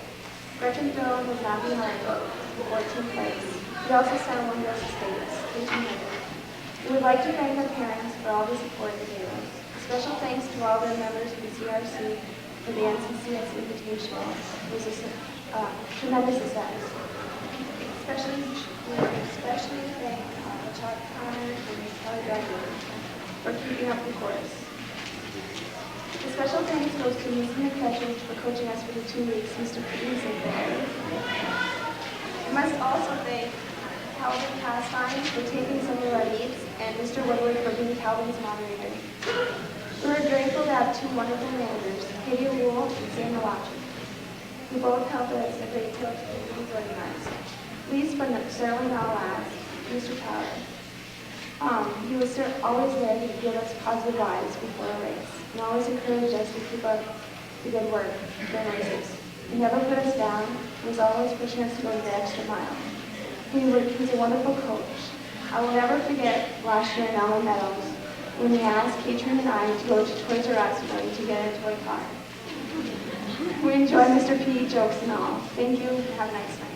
Gretchen Phil was not behind the 14th place. We also sent 1 girl to states, 1800. We would like to thank our parents for all the support they gave us. Special thanks to all the members of the CRC for the NCCS Invitational. It was a tremendous success. Especially thank Chuck Connor and Kelly Becker for keeping up the course. A special thanks goes to Ms. McCutcheon for coaching us for the 2 weeks, Mr. Producer there. We must also thank Calvin Castine for taking some of our meets and Mr. Woodward for being Calvin's moderator. We were grateful to have 2 wonderful managers, Katie Wool and Sam Malachi, who both helped us a great deal to keep things organized. Please, but certainly not last, Mr. Tyler. He was always there to give us positive vibes before a race, and always encouraged us to keep up the good work during races. He never put us down, and was always pushing us to go the extra mile. He's a wonderful coach. I will never forget last year in Allen Meadows, when we asked Katrin and I to go to Toys R Us to get a toy car. We enjoyed Mr. P jokes and all. Thank you, and have a nice night.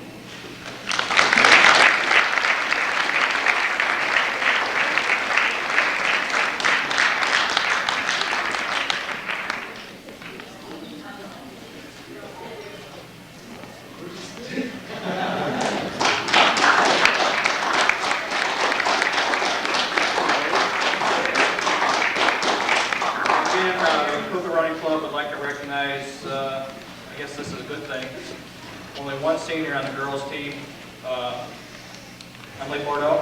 I guess this is a good thing. Only 1 senior on the girls' team, Emily Bordeaux.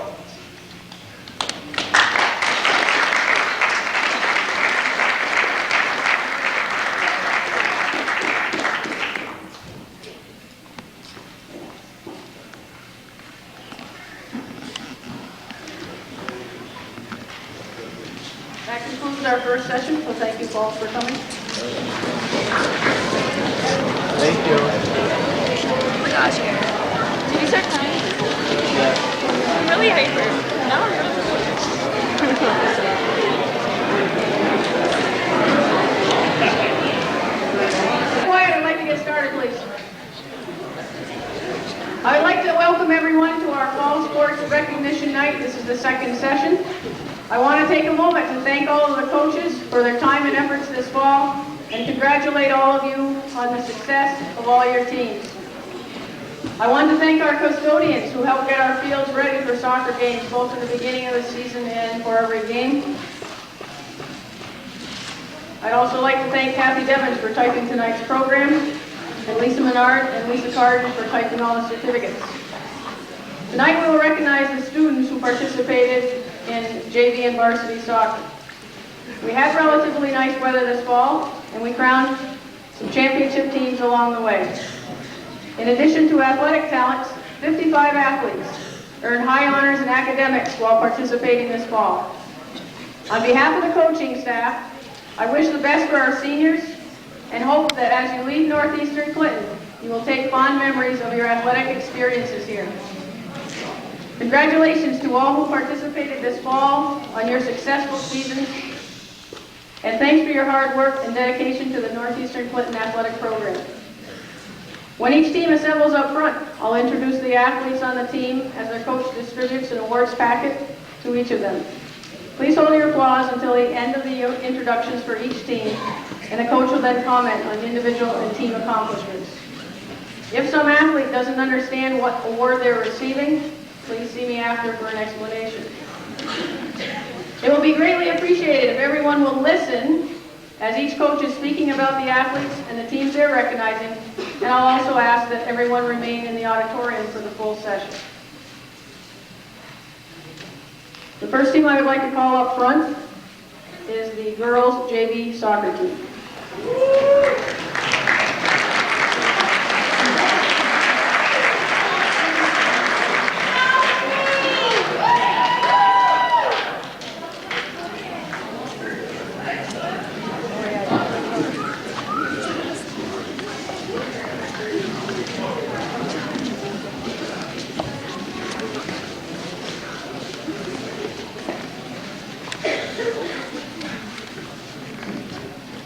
That concludes our first session, so thank you all for coming. Thank you. Oh my gosh. Did you start crying? Yeah. I'm really hyper. Now I'm really Quiet, I'd like to get started, please. I would like to welcome everyone to our Fall Sports Recognition Night. This is the 2nd session. I want to take a moment to thank all of the coaches for their time and efforts this fall, and congratulate all of you on the success of all your teams. I want to thank our custodians who helped get our fields ready for soccer games, both at the beginning of the season and for every game. I'd also like to thank Kathy Devens for typing tonight's program, and Lisa Menard and Lisa Carden for typing all the certificates. Tonight we will recognize the students who participated in JV and varsity soccer. We had relatively nice weather this fall, and we crowned some championship teams along the way. In addition to athletic talents, 55 athletes earned high honors in academics while participating this fall. On behalf of the coaching staff, I wish the best for our seniors and hope that as you leave Northeastern Clinton, you will take fond memories of your athletic experiences here. Congratulations to all who participated this fall on your successful seasons, and thanks for your hard work and dedication to the Northeastern Clinton athletic program. When each team assembles up front, I'll introduce the athletes on the team as their coach distributes an awards packet to each of them. Please hold your applause until the end of the introductions for each team, and the coach will then comment on individual and team accomplishments. If some athlete doesn't understand what award they're receiving, please see me after for an explanation. It will be greatly appreciated if everyone will listen as each coach is speaking about the athletes and the teams they're recognizing, and I'll also ask that everyone remain in the auditorium for the full session. The first team I would like to call up front is the girls JV soccer team.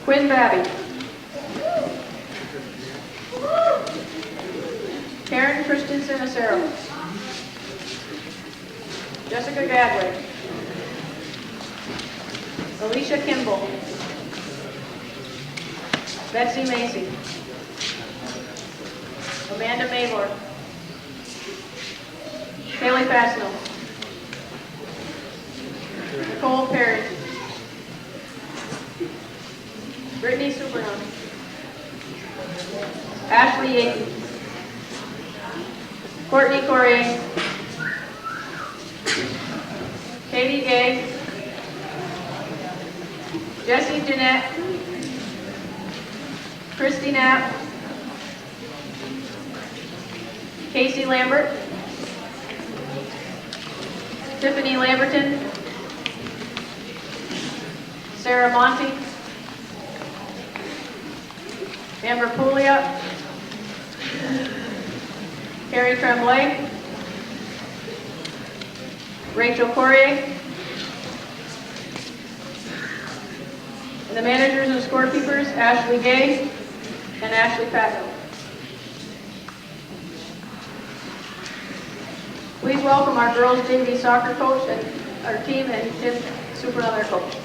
Quinn Babby. Karen Christensen Acero. Jessica Gadway. Alicia Kimball. Betsy Macy. Amanda Maylor. Haley Fasno. Nicole Perry. Brittany Supernon. Ashley Yates. Courtney Corrier. Katie Gay. Jessie Jeanette. Christy Knapp. Casey Lambert. Tiffany Lamberton. Sarah Monty. Amber Puglia. Carrie Tremblay. Rachel Corrier. And the managers and scorekeepers, Ashley Gay and Ashley Patton. Please welcome our girls JV soccer coach and our team and Tim Super on their coach.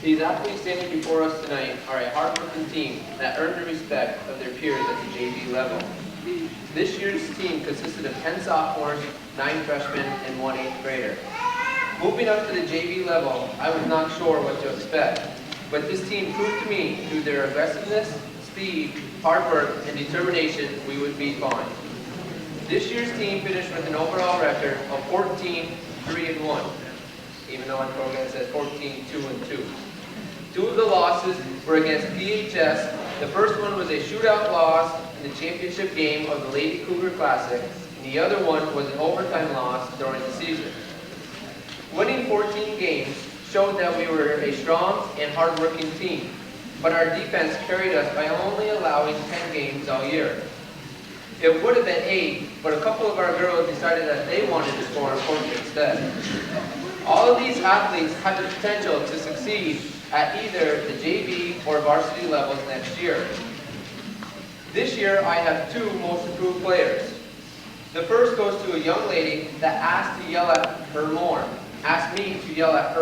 These athletes standing before us tonight are a hard-working team that earned the respect of their peers at the JV level. This year's team consisted of 10 sophomores, 9 freshmen, and 1 8th grader. Moving up to the JV level, I was not sure what to expect, but this team proved to me through their aggressiveness, speed, hard work, and determination we would be fine. This year's team finished with an overall record of 14-3-1, even though on program says 14-2-2. 2 of the losses were against PHS. The first one was a shootout loss in the championship game of the Lady Cougar Classic, and the other one was an overtime loss during the season. Winning 14 games showed that we were a strong and hard-working team, but our defense carried us by only allowing 10 games all year. It would have been 8, but a couple of our girls decided that they wanted to score a point instead. All of these athletes have the potential to succeed at either the JV or varsity levels next year. This year, I have 2 most improved players. The first goes to a young lady that asked me to yell at her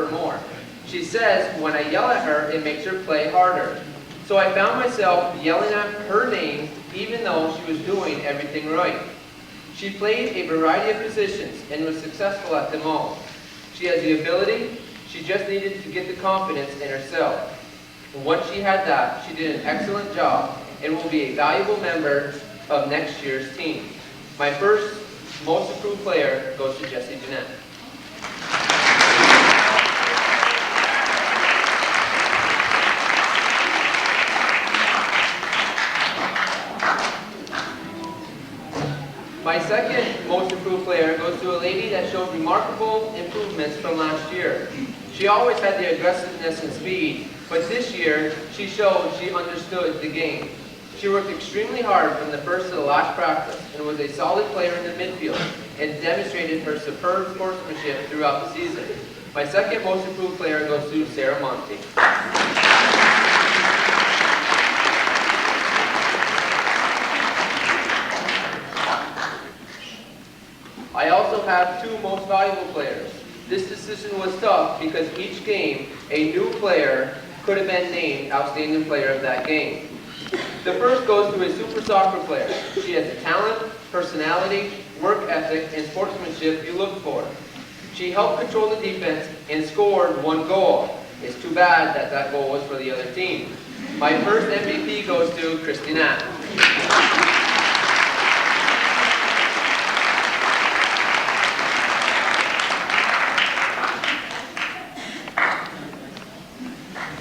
more. She says when I yell at her, it makes her play harder. So I found myself yelling at her name even though she was doing everything right. She played a variety of positions and was successful at them all. She has the ability, she just needed to get the confidence in herself. And once she had that, she did an excellent job and will be a valuable member of next year's team. My first most improved player goes to Jessie Jeanette. My second most improved player goes to a lady that showed remarkable improvements from last year. She always had the aggressiveness and speed, but this year she showed she understood the game. She worked extremely hard from the first to the last practice and was a solid player in the midfield and demonstrated her superb sportsmanship throughout the season. My second most improved player goes to Sarah Monty. I also have 2 most valuable players. This decision was tough because each game, a new player could have been named outstanding player of that game. The first goes to a super soccer player. She has the talent, personality, work ethic, and sportsmanship you look for. She helped control the defense and scored 1 goal. It's too bad that that goal was for the other team. My first MVP goes to Christy Knapp.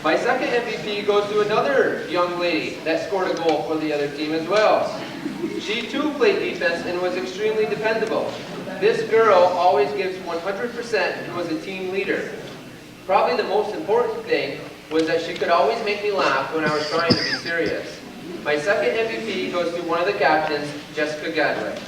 My second MVP goes to another young lady that scored a goal for the other team as well. She too played defense and was extremely dependable. This girl always gives 100% and was a team leader. Probably the most important thing was that she could always make me laugh when I was trying to be serious. My second MVP goes to one of the captains, Jessica Gadway.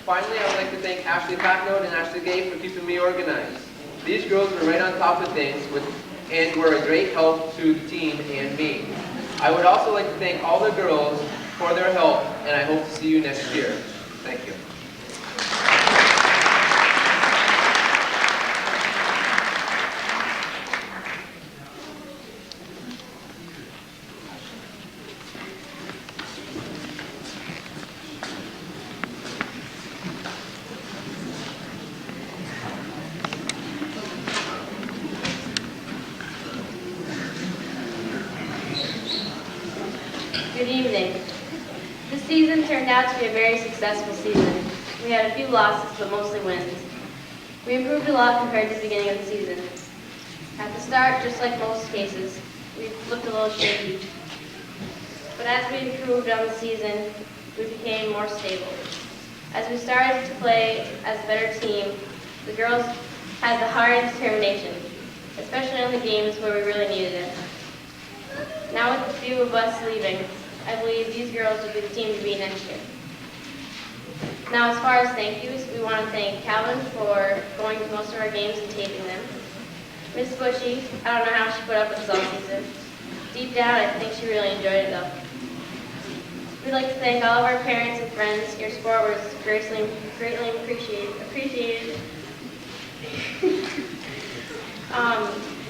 Finally, I would like to thank Ashley Packnote and Ashley Gay for keeping me organized. These girls were right on top of things and were a great help to the team and me. I would also like to thank all the girls for their help, and I hope to see you next year. Thank you. Good evening. This season turned out to be a very successful season. We had a few losses, but mostly wins. We improved a lot compared to the beginning of the season. At the start, just like most cases, we looked a little shaky. But as we improved on the season, we became more stable. As we started to play as a better team, the girls had the heart and determination, especially on the games where we really needed it. Now with a few of us leaving, I believe these girls will be the team to beat next year. Now as far as thank yous, we want to thank Calvin for going to most of our games and taping them. Miss Bushy, I don't know how she put up with us all season. Deep down, I think she really enjoyed it though. We'd like to thank all of our parents and friends. Your support was greatly appreciated.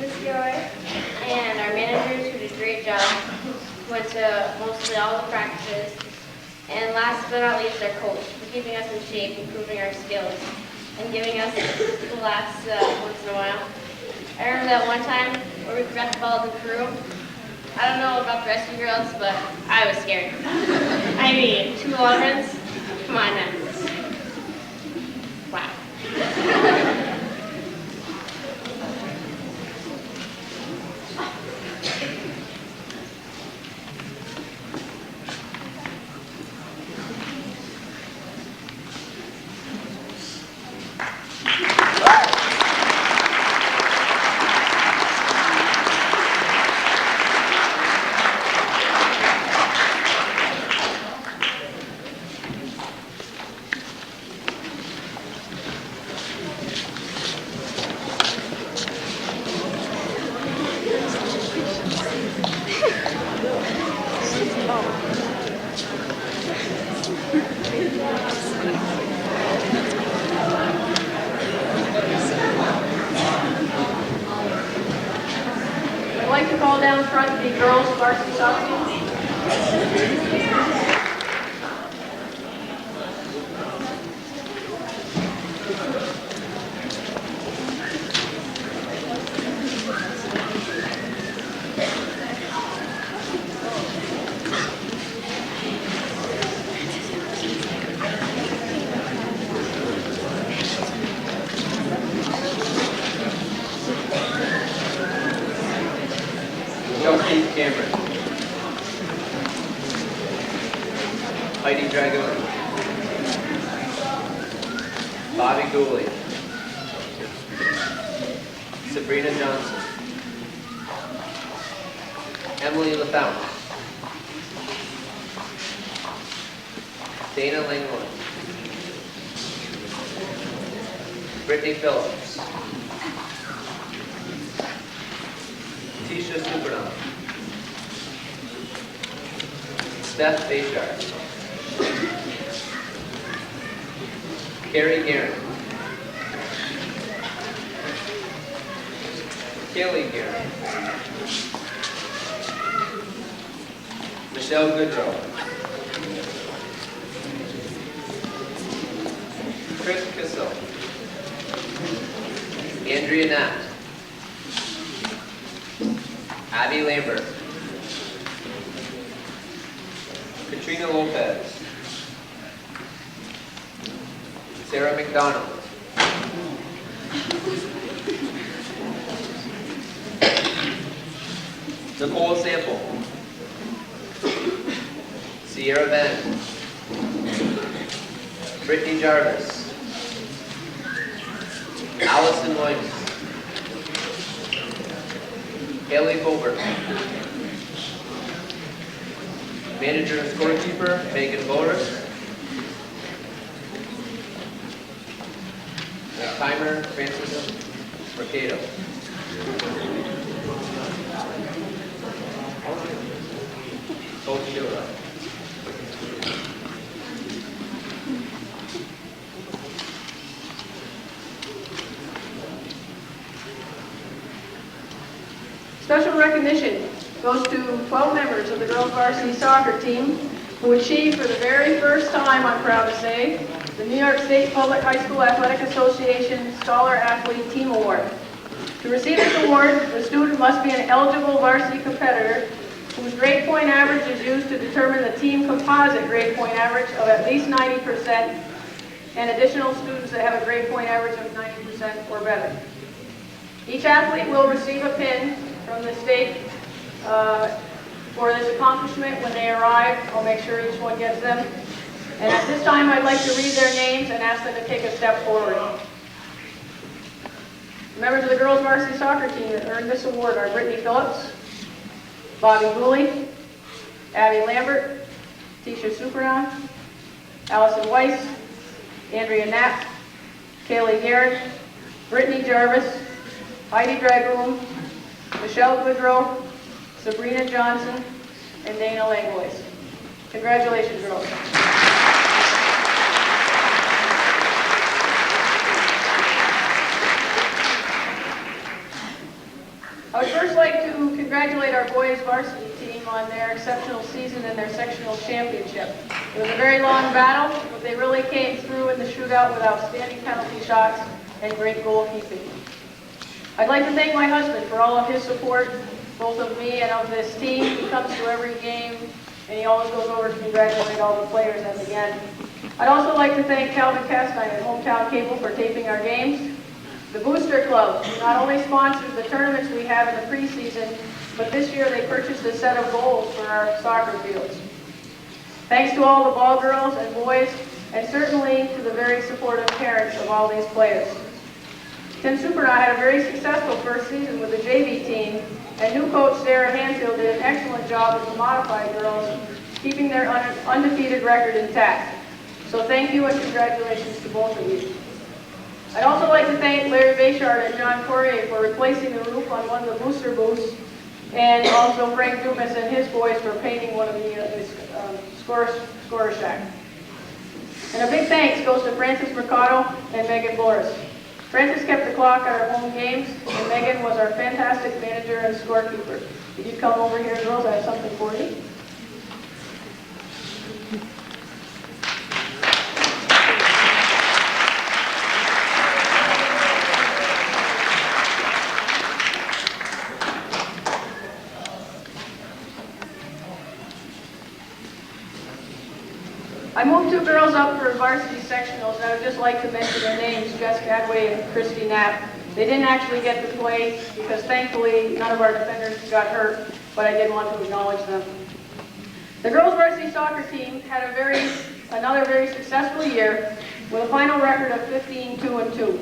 Ms. Gilroy and our managers who did a great job, went to mostly all the practices, and last but not least, our coach for keeping us in shape, improving our skills, and giving us the laughs once in a while. I remember that one time where we forgot the ball in the crew. I don't know about the rest of you girls, but I was scared. I mean, 2 long runs? Come on now. Wow. I'd like to call down front the girls varsity soccer team. Chelsea Cameron. Heidi Dragon. Bobby Gooley. Sabrina Johnson. Emily LaFountain. Dana Langwood. Brittany Phillips. Tisha Supernov. Steph Bayshard. Carrie Guerin. Kaylee Guerin. Michelle Goodrow. Chris Kissel. Andrea Knapp. Abby Lambert. Katrina Lopez. Sarah McDonald. Nicole Sample. Sierra Ben. Brittany Jarvis. Allison Williams. Haley Colbert. Manager and scorekeeper, Megan Boris. And timer, Francis Mercado. Coach Shura. Special recognition goes to 12 members of the girls varsity soccer team who achieved for the very first time, I'm proud to say, the New York State Public High School Athletic Association Scholar Athlete Team Award. To receive this award, the student must be an eligible varsity competitor whose grade point average is used to determine the team composite grade point average of at least 90%, and additional students that have a grade point average of 90% or better. Each athlete will receive a pin from the state for this accomplishment when they arrive. I'll make sure each one gets them. And at this time, I'd like to read their names and ask them to take a step forward. Members of the girls varsity soccer team that earned this award are Brittany Phillips, Bobby Gooley, Abby Lambert, Tisha Supernon, Allison Weiss, Andrea Knapp, Kaylee Garrett, Brittany Jarvis, Heidi Dragoon, Michelle Goodrow, Sabrina Johnson, and Dana Langlois. Congratulations, girls. I would first like to congratulate our boys varsity team on their exceptional season and their sectional championship. It was a very long battle, but they really came through in the shootout with outstanding penalty shots and great goalkeeping. I'd like to thank my husband for all of his support, both of me and of this team. He comes to every game, and he always goes over to congratulate all the players at the end. I'd also like to thank Calvin Castine at Hometown Cable for taping our games. The Booster Club not only sponsors the tournaments we have in the preseason, but this year they purchased a set of goals for our soccer fields. Thanks to all the ball girls and boys, and certainly to the very supportive parents of all these players. Tim Super and I had a very successful first season with the JV team, and new coach Sarah Hanfield did an excellent job with the modified girls, keeping their undefeated record intact. So thank you and congratulations to both of you. I'd also like to thank Larry Bayshard and John Corrier for replacing the roof on one of the booster booths, and also Frank Dumas and his boys for painting one of the scorer shack. And a big thanks goes to Francis Mercado and Megan Boris. Francis kept the clock at our home games, and Megan was our fantastic manager and scorekeeper. If you come over here, girls, I have something for you. I moved two girls up for varsity sectionals, and I would just like to mention their names, Jess Gadway and Christy Knapp. They didn't actually get to play because thankfully none of our defenders got hurt, but I did want to acknowledge them. The girls varsity soccer team had another very successful year with a final record of 15-2-2.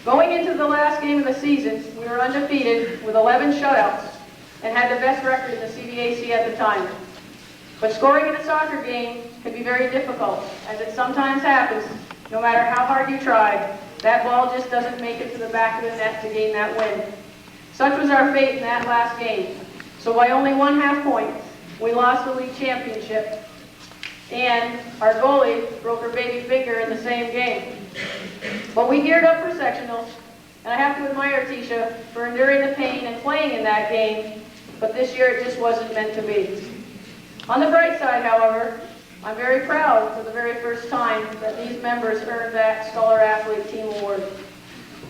Going into the last game of the season, we were undefeated with 11 shutouts and had the best record in the CVAC at the time. But scoring in a soccer game can be very difficult, as it sometimes happens, no matter how hard you try, that ball just doesn't make it to the back of the net to gain that win. Such was our fate in that last game. So by only 1/2 point, we lost the league championship, and our goalie broke her baby finger in the same game. But we geared up for sectionals, and I have to admire Tisha for enduring the pain and playing in that game, but this year it just wasn't meant to be. On the bright side, however, I'm very proud for the very first time that these members earned that Scholar Athlete Team Award.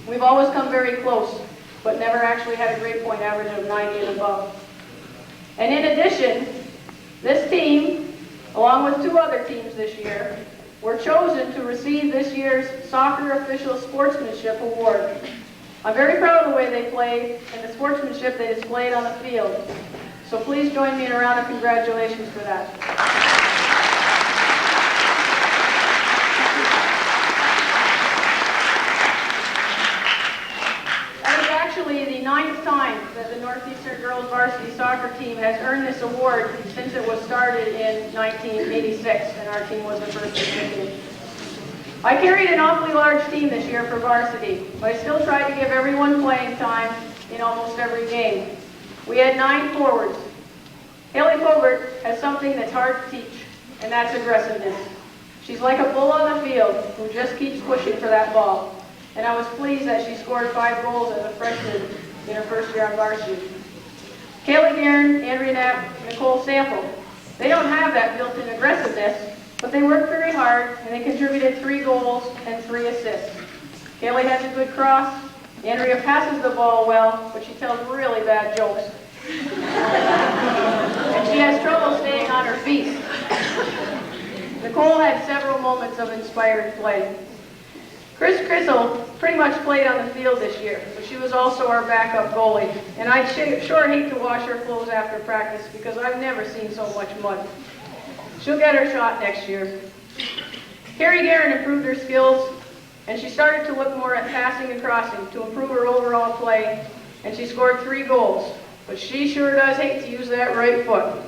We've always come very close, but never actually had a grade point average of 90 and above. And in addition, this team, along with two other teams this year, were chosen to receive this year's Soccer Official Sportsmanship Award. I'm very proud of the way they played and the sportsmanship they displayed on the field. So please join me in a round of congratulations for that. Northeastern girls varsity soccer team has earned this award since it was started in 1986, and our team was the first recipient. I carried an awfully large team this year for varsity, but I still tried to give everyone playing time in almost every game. We had 9 forwards. Haley Fogert has something that's hard to teach, and that's aggressiveness. She's like a bull on the field who just keeps pushing for that ball. And I was pleased that she scored 5 goals as a freshman in her first year on varsity. Kayla Guerin, Andrea Knapp, Nicole Sample. They don't have that built-in aggressiveness, but they work very hard, and they contributed 3 goals and 3 assists. Kaylee has a good cross. Andrea passes the ball well, but she tells really bad jokes. And she has trouble staying on her feet. Nicole had several moments of inspired play. Chris Crissell pretty much played on the field this year, but she was also our backup goalie. And I'd sure hate to wash her clothes after practice because I've never seen so much mud. She'll get her shot next year. Carrie Guerin improved her skills, and she started to look more at passing and crossing to improve her overall play, and she scored 3 goals. But she sure does hate to use that right foot.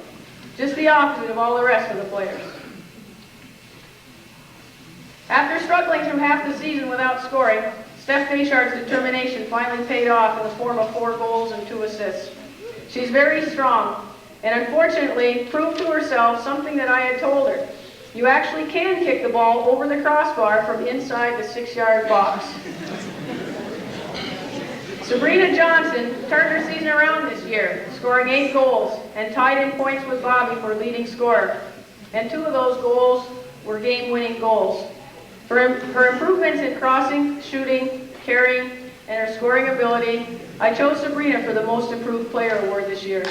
Just the opposite of all the rest of the players. After struggling through half the season without scoring, Steph Bayshard's determination finally paid off in the form of 4 goals and 2 assists. She's very strong, and unfortunately proved to herself something that I had told her. You actually can kick the ball over the crossbar from inside the 6-yard box. Sabrina Johnson turned her season around this year, scoring 8 goals and tied in points with Bobby for leading scorer. And 2 of those goals were game-winning goals. For her improvements in crossing, shooting, carrying, and her scoring ability, I chose Sabrina for the Most Improved Player Award this year.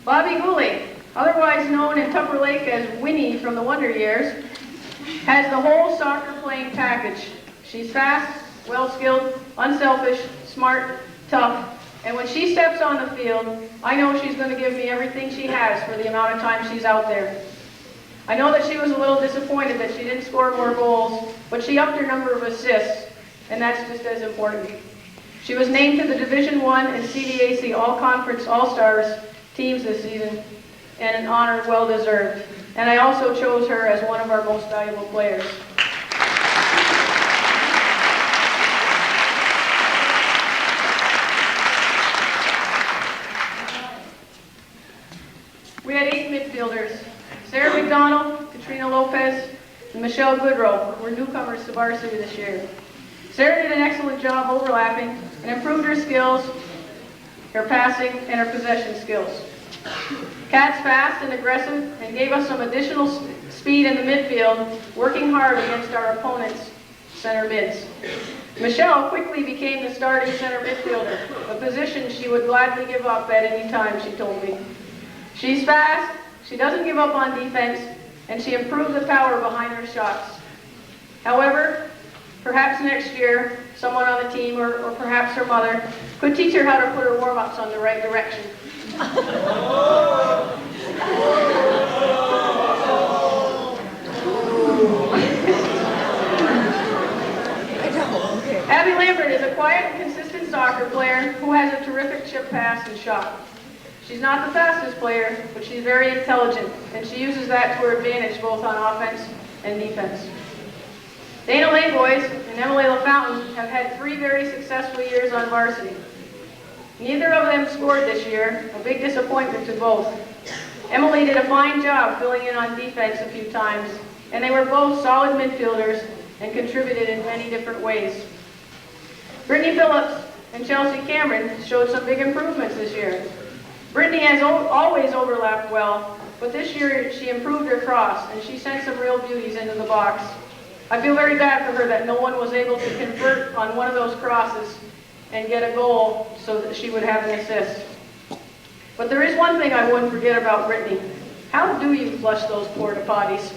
Bobby Gooley, otherwise known in Tupper Lake as Winnie from the Wonder Years, has the whole soccer playing package. She's fast, well-skilled, unselfish, smart, tough, and when she steps on the field, I know she's going to give me everything she has for the amount of time she's out there. I know that she was a little disappointed that she didn't score more goals, but she upped her number of assists, and that's just as important. She was named to the Division I and CDAC All-Conference All-Stars teams this season, and an honor well-deserved. And I also chose her as one of our most valuable players. We had 8 midfielders. Sarah McDonald, Katrina Lopez, and Michelle Goodrow were newcomers to varsity this year. Sarah did an excellent job overlapping and improved her skills, her passing, and her possession skills. Kat's fast and aggressive and gave us some additional speed in the midfield, working hard against our opponents' center mids. Michelle quickly became the starting center midfielder, a position she would gladly give up at any time, she told me. She's fast, she doesn't give up on defense, and she improved the power behind her shots. However, perhaps next year, someone on the team, or perhaps her mother, could teach her how to put her warm-ups on the right direction. Abby Lambert is a quiet and consistent soccer player who has a terrific chip pass and shot. She's not the fastest player, but she's very intelligent, and she uses that to her advantage both on offense and defense. Dana Layboys and Emily LaFountain have had 3 very successful years on varsity. Neither of them scored this year, a big disappointment to both. Emily did a fine job filling in on defense a few times, and they were both solid midfielders and contributed in many different ways. Brittany Phillips and Chelsea Cameron showed some big improvements this year. Brittany has always overlapped well, but this year she improved her cross, and she sent some real beauties into the box. I feel very bad for her that no one was able to convert on one of those crosses and get a goal so that she would have an assist. But there is one thing I wouldn't forget about Brittany. How do you flush those porta potties?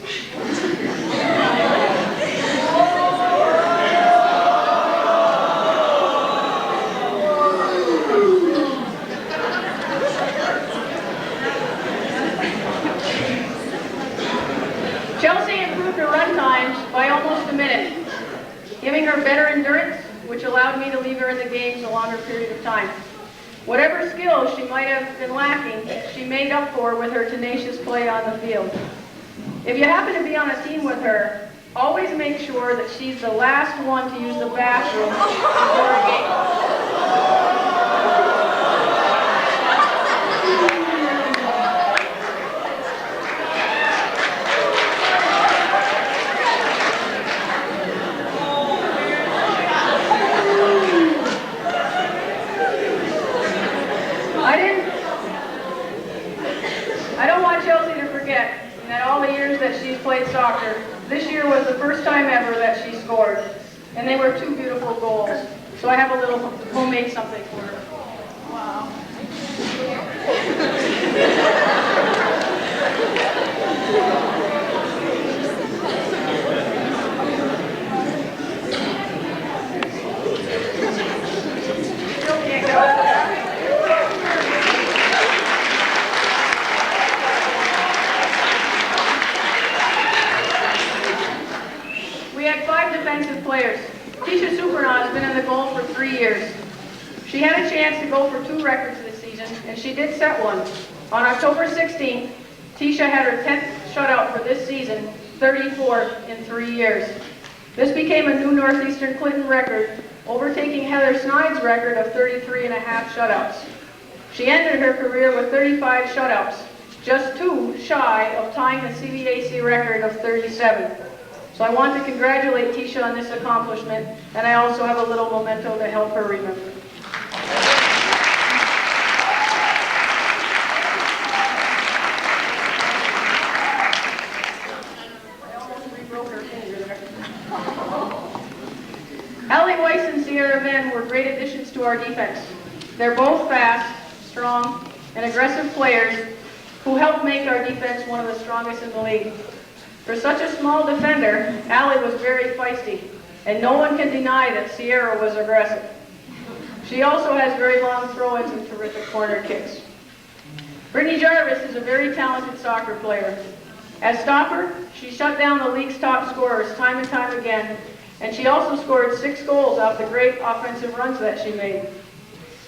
giving her better endurance, which allowed me to leave her in the games a longer period of time. Whatever skills she might have been lacking, she made up for with her tenacious play on the field. If you happen to be on a team with her, always make sure that she's the last one to use the bathroom before a game. I don't want Chelsea to forget that all the years that she's played soccer, this year was the first time ever that she scored. And they were 2 beautiful goals. So I have a little homemade something for her. Wow. Still can't get over that. We had 5 defensive players. Tisha Supernaw has been in the goal for 3 years. She had a chance to go for 2 records this season, and she did set one. On October 16th, Tisha had her 10th shutout for this season, 34th in 3 years. This became a new Northeastern Clinton record, overtaking Heather Snide's record of 33.5 shutouts. She ended her career with 35 shutouts, just 2 shy of tying the CVAC record of 37. So I want to congratulate Tisha on this accomplishment, and I also have a little memento to help her remember. I almost re-broke her finger there. Allie Weiss and Sierra Venn were great additions to our defense. They're both fast, strong, and aggressive players who help make our defense one of the strongest in the league. For such a small defender, Allie was very feisty, and no one can deny that Sierra was aggressive. She also has very long throw-ins and terrific corner kicks. Brittany Jarvis is a very talented soccer player. As stopper, she shut down the league's top scorers time and time again, and she also scored 6 goals off the great offensive runs that she made.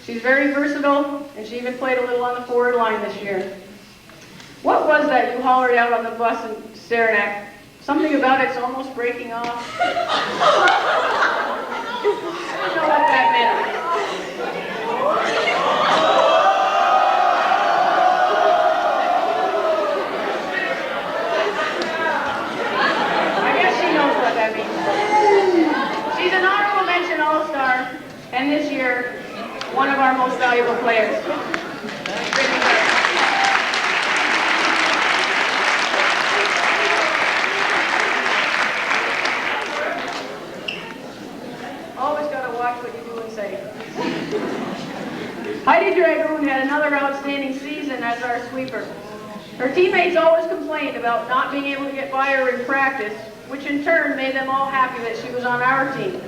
She's very versatile, and she even played a little on the forward line this year. What was that you hollered out on the bus in Saranac? Something about it's almost breaking off. I don't know what that meant. I guess she knows what that means. She's an honorable mention All-Star, and this year, one of our most valuable players. Always got to watch what you do and say. Heidi Dragoon had another outstanding season as our sweeper. Her teammates always complained about not being able to get by her in practice, which in turn made them all happy that she was on our team.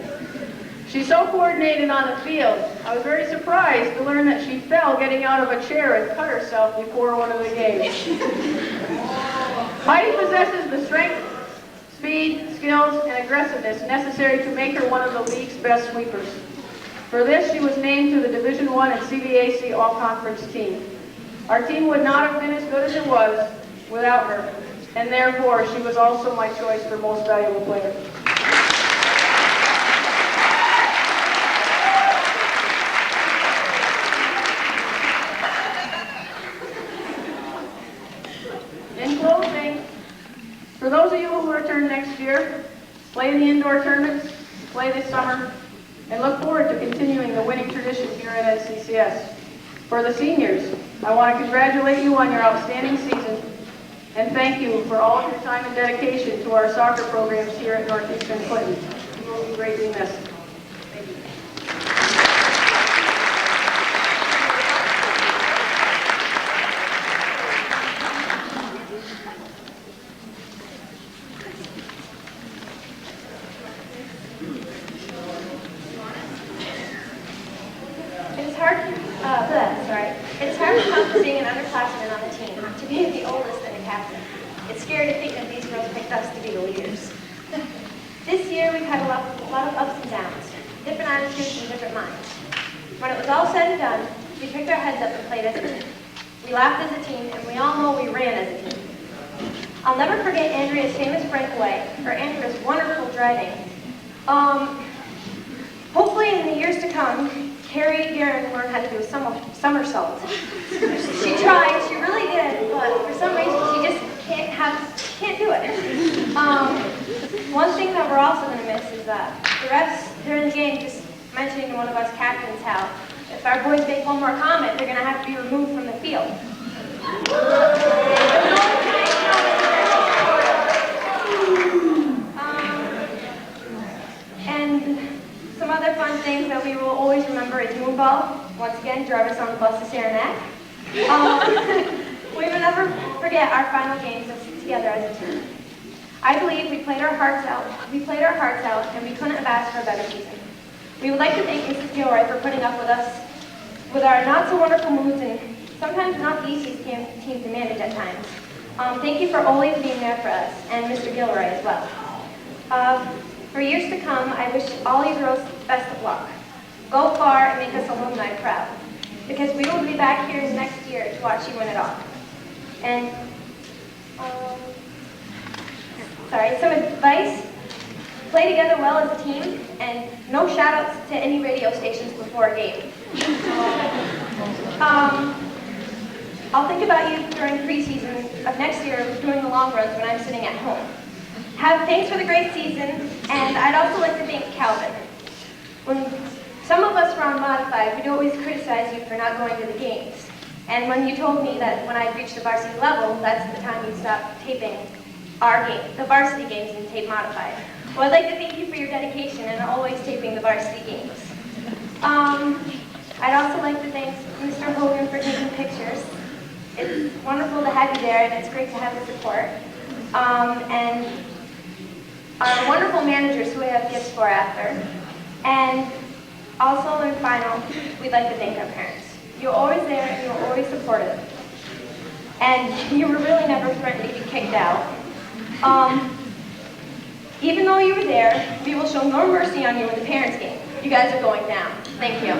She's so coordinated on the field. I was very surprised to learn that she fell getting out of a chair and cut herself before one of the games. Heidi possesses the strength, speed, skills, and aggressiveness necessary to make her one of the league's best sweepers. For this, she was named to the Division I and CVAC All-Conference team. Our team would not have been as good as it was without her, and therefore she was also my choice for most valuable player. In closing, for those of you who return next year, play in the indoor tournaments, play this summer, and look forward to continuing the winning tradition here at NCCS. For the seniors, I want to congratulate you on your outstanding season and thank you for all of your time and dedication to our soccer programs here at Northeastern Clinton. You will be greatly missed. Thank you. It's hard to come from being an underclassman on the team to being the oldest and a captain. It's scary to think that these girls picked us to be the leaders. This year we've had a lot of ups and downs, different attitudes and different minds. When it was all said and done, we picked our heads up and played as a team. We laughed as a team, and we all know we ran as a team. I'll never forget Andrea's famous breakaway, or Andrea's wonderful driving. Hopefully in the years to come, Carrie Guerin learned how to do a somersault. She tried, she really did, but for some reason she just can't do it. One thing that we're also going to miss is the refs during the game just mentioning to one of us captains how if our boys make one more comment, they're going to have to be removed from the field. And some other fun things that we will always remember is Moonball. Once again, drive us on the bus to Saranac. We will never forget our final games together as a team. I believe we played our hearts out, and we couldn't have asked for a better season. We would like to thank Mrs. Gilroy for putting up with us, with our not-so-wonderful moods and sometimes not the easiest team to manage at times. Thank you for always being there for us, and Mr. Gilroy as well. For years to come, I wish all you girls best of luck. Go far and make us alumni proud, because we will be back here next year to watch you win it all. And, some advice. Play together well as a team, and no shout-outs to any radio stations before a game. I'll think about you during preseason of next year doing the long runs when I'm sitting at home. Thanks for the great season, and I'd also like to thank Calvin. When some of us were on Modified, we'd always criticize you for not going to the games. And when you told me that when I'd reached the varsity level, that's the time you'd stop taping our game, the varsity games, and tape Modified. Well, I'd like to thank you for your dedication and always taping the varsity games. I'd also like to thank Mr. Hogan for taking pictures. It's wonderful to have you there, and it's great to have the support. And our wonderful managers who we have gifts for after. And also, in final, we'd like to thank our parents. You're always there, and you're always supportive. And you were really never threatened to be kicked out. Even though you were there, we will show no mercy on you in the parents' game. You guys are going down. Thank you.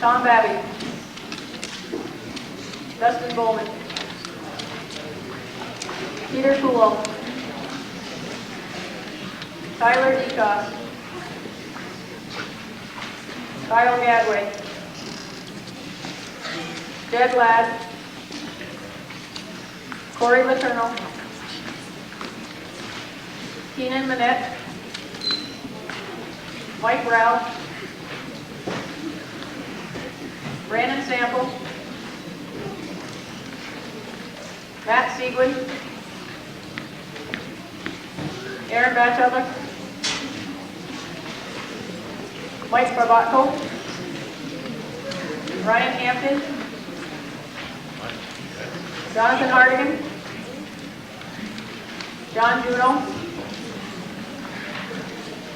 Tom Babby, Dustin Bowman, Peter Coolо, Tyler Decos, Kyle Gadway, Jed Ladd, Corey Letourneau, Keenan Manette, Mike Rao, Brandon Sample, Matt Siegwin, Aaron Batchelder, Mike Barbatko, Ryan Hampton, Jonathan Hardigan, John Juno,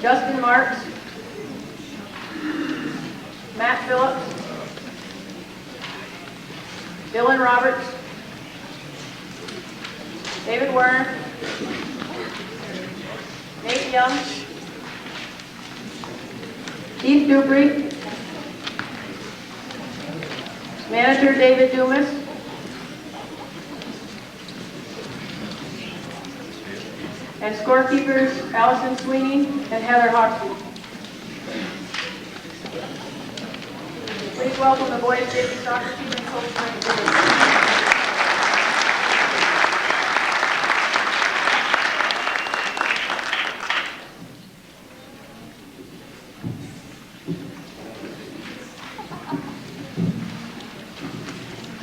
Justin Marks, Matt Phillips, Dylan Roberts, David Werner, Nate Young, Keith Dubry, Manager David Dumas, and scorekeepers Allison Sweeney and Heather Hoxie. Please welcome the boys JV soccer team and coach Frank Davis.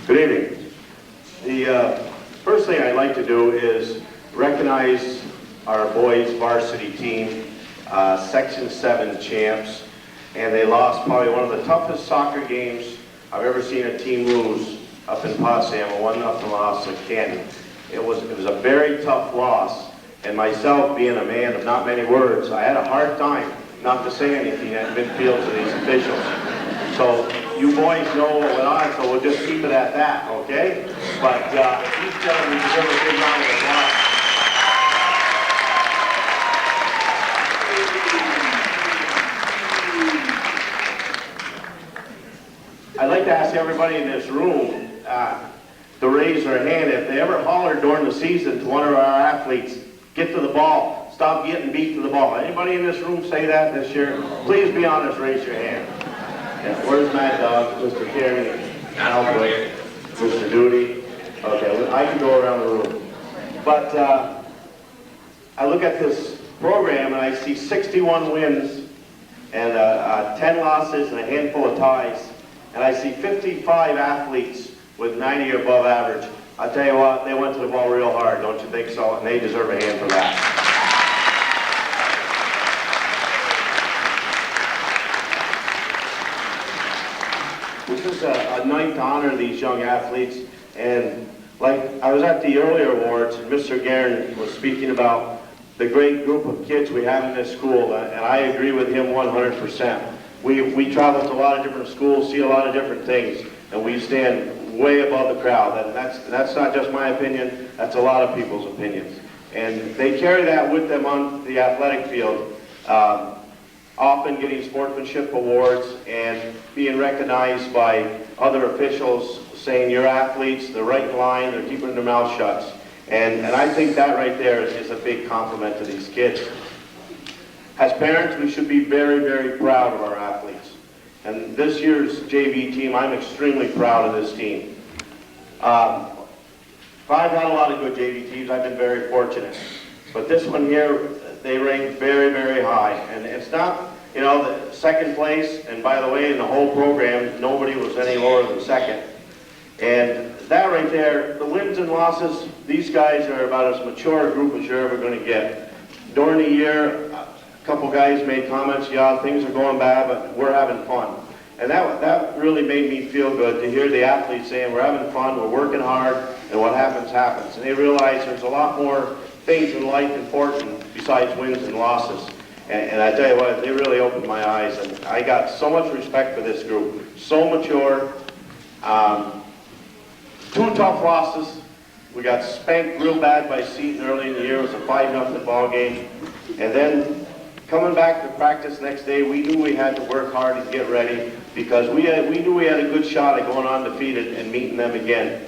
Good evening. The first thing I'd like to do is recognize our boys varsity team, Section 7 champs, and they lost probably one of the toughest soccer games I've ever seen a team lose up in Potsdam, a 1-0 loss to Canton. It was a very tough loss, and myself being a man of not many words, I had a hard time not to say anything at midfield to these officials. So you boys know what went on, so we'll just keep it at that, okay? But each gentleman deserve a big round of applause. I'd like to ask everybody in this room to raise their hand if they ever hollered during the season to one of our athletes, get to the ball, stop getting beat to the ball. Anybody in this room say that this year? Please be honest, raise your hand. Yeah, where's Mad Dog, Mr. Carey, Albert, Mr. Duty? Okay, I can go around the room. But I look at this program and I see 61 wins and 10 losses and a handful of ties. And I see 55 athletes with 90 or above average. I tell you what, they went to the ball real hard, don't you think so? And they deserve a hand for that. This is a night to honor these young athletes. And like I was at the earlier awards, and Mr. Guerin was speaking about the great group of kids we have in this school, and I agree with him 100%. We travel to a lot of different schools, see a lot of different things, and we stand way above the crowd. And that's not just my opinion, that's a lot of people's opinions. And they carry that with them on the athletic field, often getting sportsmanship awards and being recognized by other officials saying your athletes, they're right in line, they're keeping their mouth shut. And I think that right there is a big compliment to these kids. As parents, we should be very, very proud of our athletes. And this year's JV team, I'm extremely proud of this team. I've had a lot of good JV teams. I've been very fortunate. But this one here, they rank very, very high. And it's not, you know, the second place, and by the way, in the whole program, nobody was any lower than second. And that right there, the wins and losses, these guys are about as mature a group as you're ever going to get. During the year, a couple guys made comments, yeah, things are going bad, but we're having fun. And that really made me feel good to hear the athletes saying, we're having fun, we're working hard, and what happens, happens. And they realize there's a lot more things in life important besides wins and losses. And I tell you what, they really opened my eyes. And I got so much respect for this group. So mature. 2 tough losses. We got spanked real bad by Seton early in the year. It was a 5-0 ball game. And then coming back to practice next day, we knew we had to work hard and get ready because we knew we had a good shot at going undefeated and meeting them again.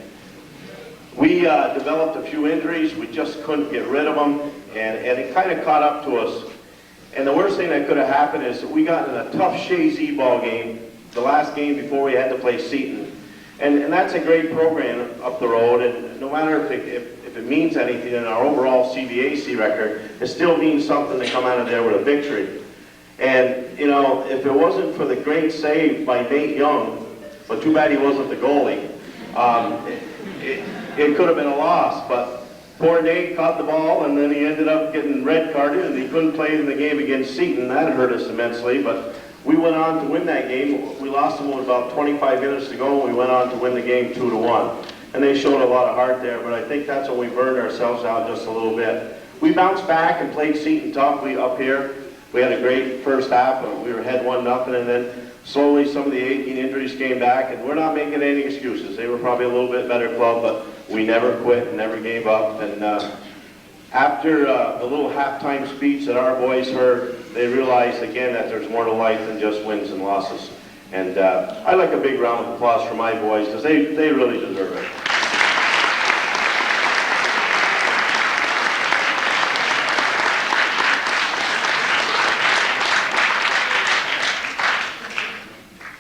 We developed a few injuries. We just couldn't get rid of them, and it kind of caught up to us. And the worst thing that could have happened is that we got in a tough Shazy ball game, the last game before we had to play Seton. And that's a great program up the road, and no matter if it means anything in our overall CBAC record, it still means something to come out of there with a victory. And, you know, if it wasn't for the great save by Nate Young, but too bad he wasn't the goalie, it could have been a loss. But poor Nate caught the ball, and then he ended up getting red carded, and he couldn't play in the game against Seton. That hurt us immensely, but we went on to win that game. We lost them with about 25 minutes to go, and we went on to win the game 2-1. And they showed a lot of heart there, but I think that's when we burned ourselves out just a little bit. We bounced back and played Seton tough up here. We had a great first half, but we were ahead 1-0, and then slowly some of the 18 injuries came back, and we're not making any excuses. They were probably a little bit better club, but we never quit and never gave up. And after the little halftime speech that our boys heard, they realized again that there's more to life than just wins and losses. And I'd like a big round of applause for my boys, because they really deserve it.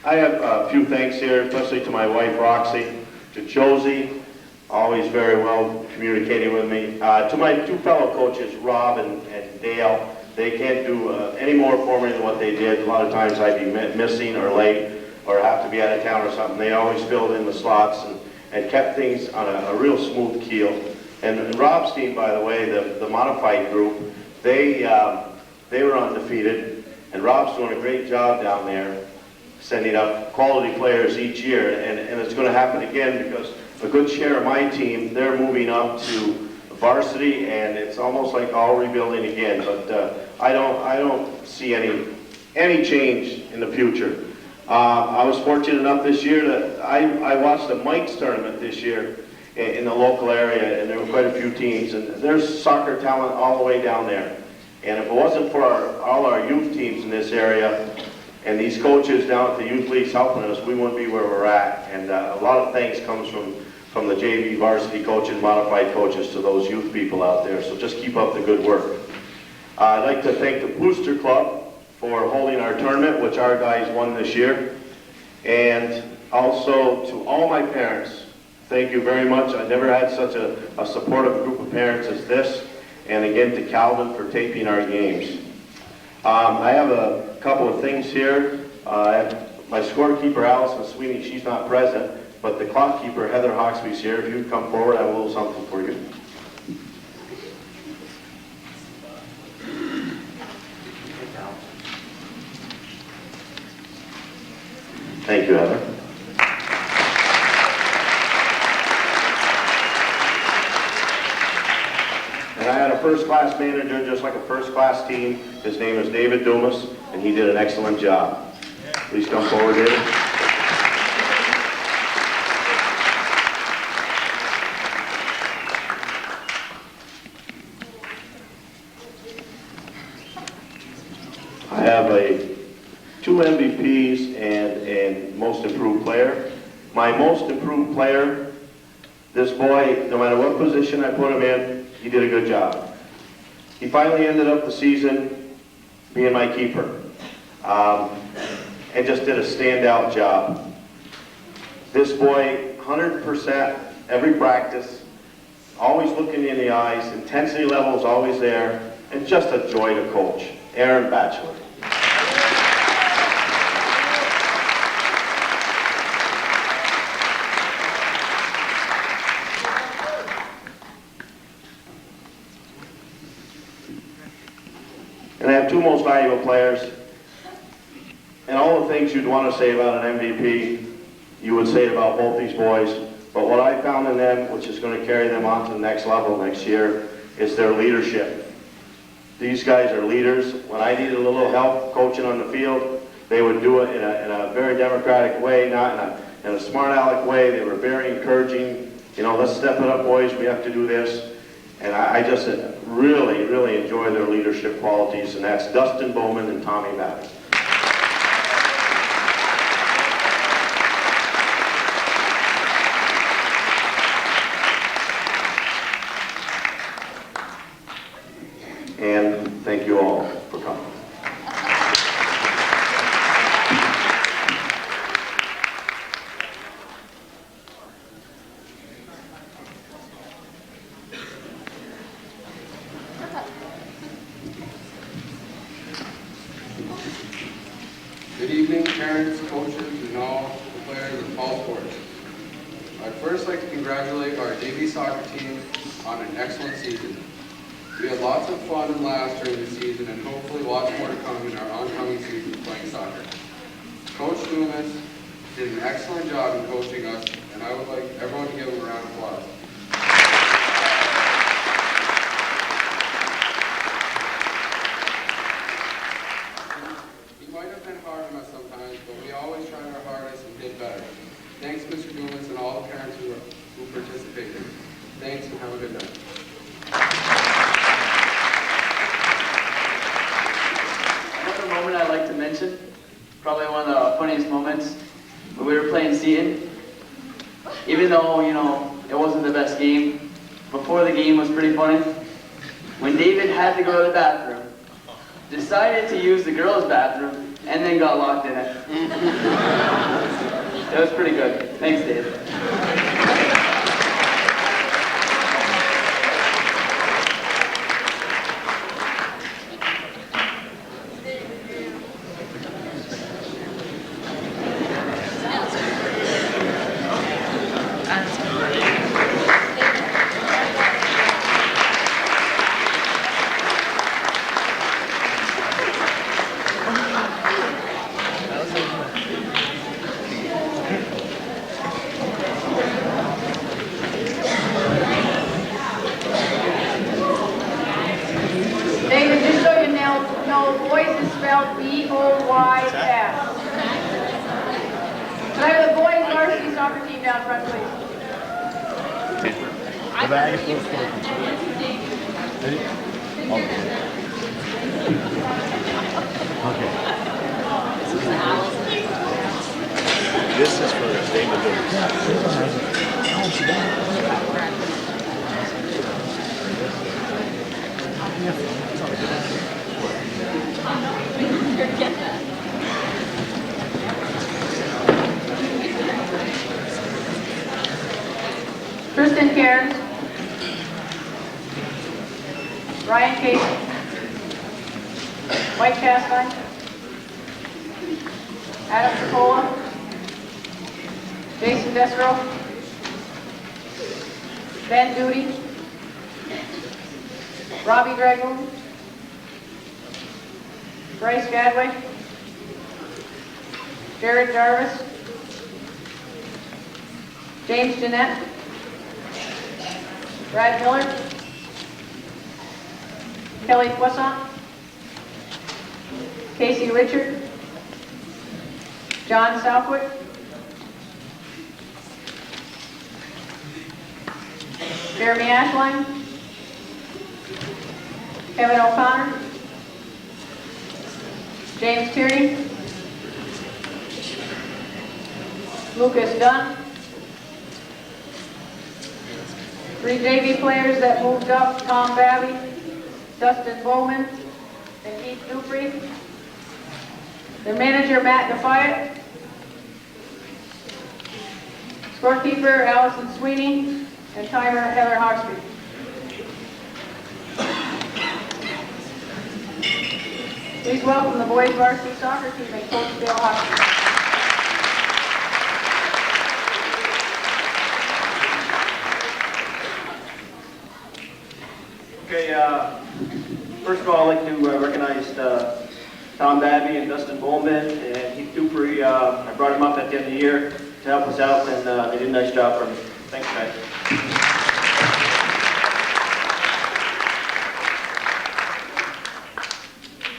I have a few thanks here, especially to my wife Roxy, to Josie, always very well communicating with me, to my two fellow coaches, Rob and Dale. They can't do any more for me than what they did. A lot of times I'd be missing or late or have to be out of town or something. They always filled in the slots and kept things on a real smooth keel. And Rob's team, by the way, the modified group, they were undefeated, and Rob's doing a great job down there, sending up quality players each year, and it's going to happen again because a good share of my team, they're moving up to varsity, and it's almost like all rebuilding again. But I don't see any change in the future. I was fortunate enough this year that I watched the Mike's tournament this year in the local area, and there were quite a few teams, and there's soccer talent all the way down there. And if it wasn't for all our youth teams in this area, and these coaches down at the youth leagues helping us, we wouldn't be where we're at. And a lot of thanks comes from the JV varsity coaches, modified coaches, to those youth people out there. So just keep up the good work. I'd like to thank the Booster Club for holding our tournament, which our guys won this year. And also to all my parents, thank you very much. I never had such a supportive group of parents as this. And again to Calvin for taping our games. I have a couple of things here. My scorekeeper, Allison Sweeney, she's not present, but the clock keeper, Heather Hawksby's here. If you'd come forward, I have a little something for you. Thank you, Heather. And I had a first-class manager, just like a first-class team. His name is David Dumas, and he did an excellent job. Please come forward, David. I have two MVPs and most improved player. My most improved player, this boy, no matter what position I put him in, he did a good job. He finally ended up the season being my keeper, and just did a standout job. This boy, 100% every practice, always looking in the eyes, intensity level is always there, and just a joy to coach. Aaron Batchelor. And I have two most valuable players. And all the things you'd want to say about an MVP, you would say about both these boys. But what I found in them, which is going to carry them on to the next level next year, is their leadership. These guys are leaders. When I needed a little help coaching on the field, they would do it in a very democratic way, not in a smart aleck way. They were very encouraging. You know, let's step it up, boys. We have to do this. And I just really, really enjoy their leadership qualities, and that's Dustin Bowman and Tommy Madden. And thank you all for coming. Good evening, parents, coaches, and all the players of all sports. I'd first like to congratulate our JV soccer team on an excellent season. We had lots of fun and laughs during the season, and hopefully lots more to come in our oncoming seasons playing soccer. Coach Dumas did an excellent job in coaching us, and I would like everyone to give him a round of applause. He might have been hard on us sometimes, but we always tried our hardest and did better. Thanks, Mr. Dumas, and all the parents who participating. Thanks and have a good night. Another moment I'd like to mention, probably one of the funniest moments, when we were playing Seton. Even though, it wasn't the best game, before the game was pretty funny. When David had to go to the bathroom, decided to use the girls' bathroom, and then got locked in it. That was pretty good. Thanks, Dave. David, just so you know, boys is spelled B-O-Y-S. Can I have the boys varsity soccer team down front, please? This is for David Kristen Cairns, Ryan Casey, Mike Castine, Adam Cipolla, Jason Desro, Ben Duty, Robbie Dragoon, Bryce Gadway, Jared Jarvis, James Jeanette, Brad Miller, Kelly Poisson, Casey Richard, John Southwick, Jeremy Ashline, Kevin O'Connor, James Tierney, Lucas Dunn. 3 JV players that moved up: Tom Babby, Dustin Bowman, and Keith Dupree. Their manager, Matt Defiant. Scorekeeper, Allison Sweeney, and timer, Heather Hawksby. Please welcome the boys varsity soccer team and Coach Dale Hawksby. Okay, first of all, I'd like to recognize Tom Babby and Dustin Bowman and Keith Dupree. I brought them up at the end of the year to help us out, and they did a nice job for me. Thanks, guys.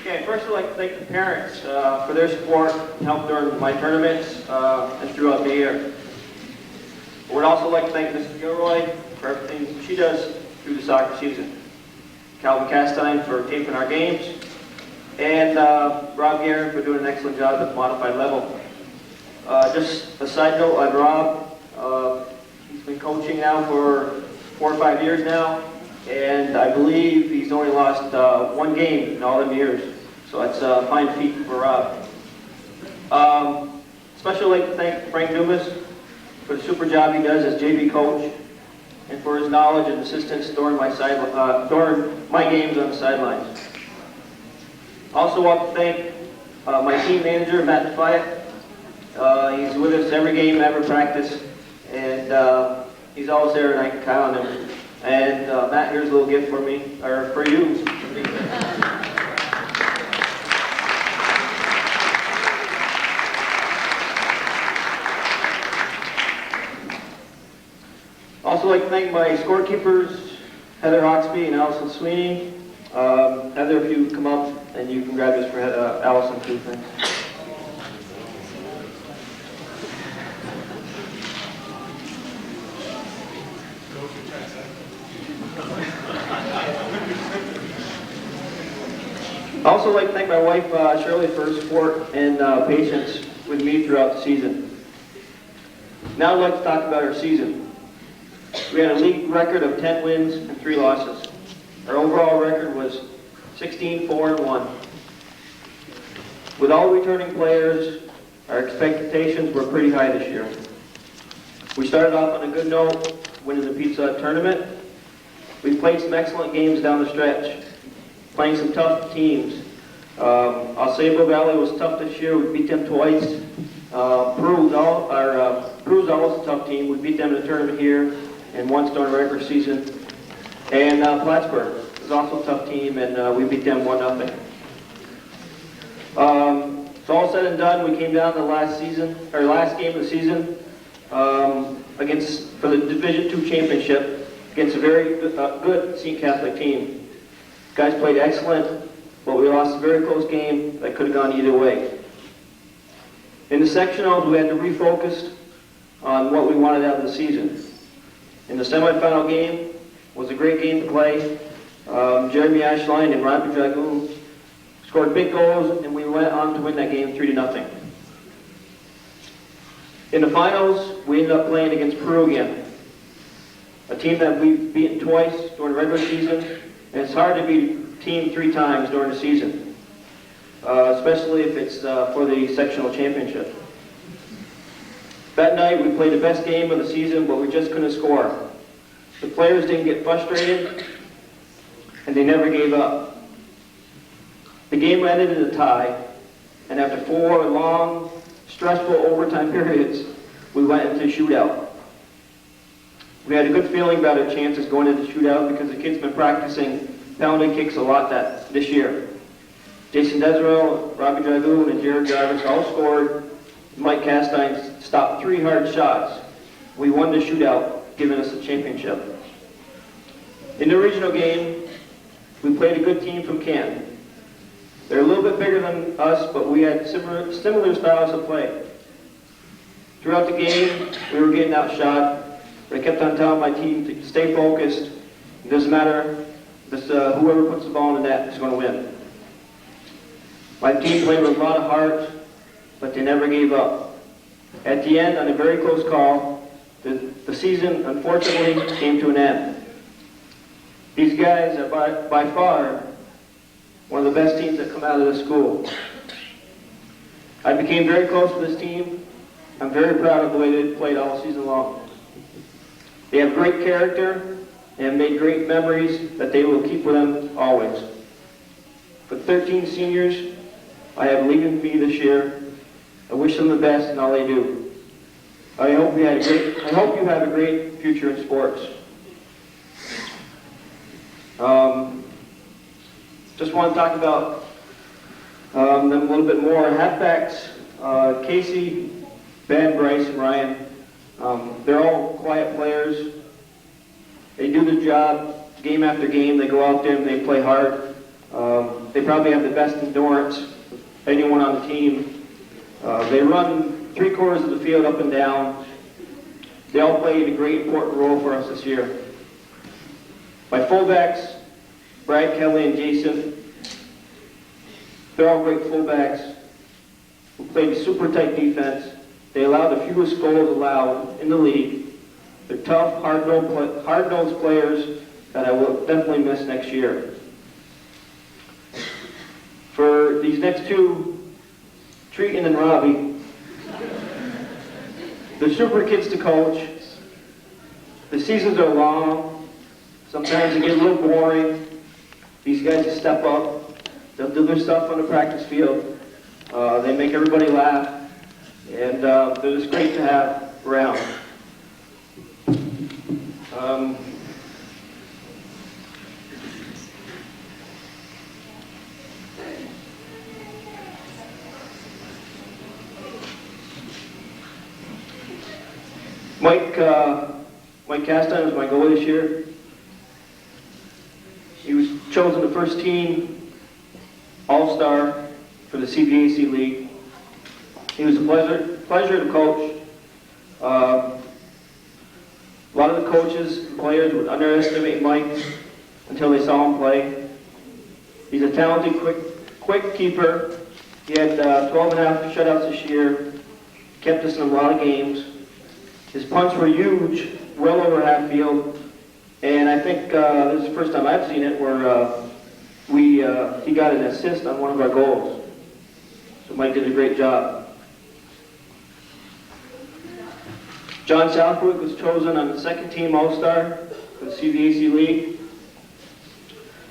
Okay, first I'd like to thank the parents for their support and help during my tournaments and throughout the year. I would also like to thank Mrs. Gilroy for everything she does through the soccer season. Calvin Castine for taping our games, and Rob Guerin for doing an excellent job at the modified level. Just a side note on Rob, he's been coaching now for 4 or 5 years now, and I believe he's only lost 1 game in all them years, so that's a fine feat for Rob. Especially like to thank Frank Dumas for the super job he does as JV coach, and for his knowledge and assistance during my games on the sidelines. Also want to thank my team manager, Matt Defiant. He's with us every game, every practice, and he's always there, and I can count on him. And Matt, here's a little gift for me, or for you. Also like to thank my scorekeepers, Heather Hawksby and Allison Sweeney. Heather, if you come up and you can grab this for Allison too, thanks. I also like to thank my wife, Shirley, for her support and patience with me throughout the season. Now I'd like to talk about our season. We had a league record of 10 wins and 3 losses. Our overall record was 16-4-1. With all returning players, our expectations were pretty high this year. We started off on a good note, winning the Pizza Hut tournament. We played some excellent games down the stretch, playing some tough teams. Osceola Valley was tough this year. We beat them twice. Peru's always a tough team. We beat them in the tournament here and once during the regular season. And Plattsburgh is also a tough team, and we beat them 1-0. So all said and done, we came down to the last game of the season for the Division II championship against a very good St. Catholic team. Guys played excellent, but we lost a very close game that could have gone either way. In the sectionals, we had to refocus on what we wanted out of the season. In the semifinal game, was a great game to play. Jeremy Ashline and Robbie Dragoon scored big goals, and we went on to win that game 3-0. In the finals, we ended up playing against Peru again, a team that we've beaten twice during the regular season, and it's hard to beat a team 3 times during the season, especially if it's for the sectional championship. That night, we played the best game of the season, but we just couldn't score. The players didn't get frustrated, and they never gave up. The game ended in a tie, and after 4 long, stressful overtime periods, we went into shootout. We had a good feeling about our chances going into shootout because the kids been practicing pounding kicks a lot this year. Jason Desirel, Robbie Dragoon, and Jared Jarvis all scored. Mike Castine stopped 3 hard shots. We won the shootout, giving us the championship. In the regional game, we played a good team from Canton. They're a little bit bigger than us, but we had similar styles of play. Throughout the game, we were getting outshot, but I kept on telling my team to stay focused. It doesn't matter, whoever puts the ball in the net is going to win. My team played with a lot of heart, but they never gave up. At the end, on a very close call, the season unfortunately came to an end. These guys are by far one of the best teams that come out of the school. I became very close with this team. I'm very proud of the way they played all season long. They have great character and have made great memories that they will keep with them always. For 13 seniors I have leaving me this year, I wish them the best in all they do. I hope you have a great future in sports. Just want to talk about them a little bit more. Halfbacks, Casey, Ben, Bryce, and Ryan, they're all quiet players. They do the job game after game. They go out there and they play hard. They probably have the best endurance of anyone on the team. They run 3/4 of the field up and down. They all played a great important role for us this year. My fullbacks, Brad, Kelly, and Jason, they're all great fullbacks who played super tight defense. They allow the fewest goals allowed in the league. They're tough, hard-nosed players that I will definitely miss next year. For these next 2, Treaton and Robbie, they're super kids to coach. The seasons are long. Sometimes they get a little boring. These guys just step up. They'll do their stuff on the practice field. They make everybody laugh. And they're just great to have around. Mike Castine was my goalie this year. He was chosen the first team All-Star for the CVAC League. He was a pleasure to coach. A lot of the coaches and players would underestimate Mike until they saw him play. He's a talented, quick keeper. He had 12 and a half shutouts this year. Kept us in a lot of games. His punts were huge, well over half field. And I think this is the first time I've seen it where he got an assist on one of our goals. So Mike did a great job. John Southwick was chosen on the second team All-Star for the CVAC League.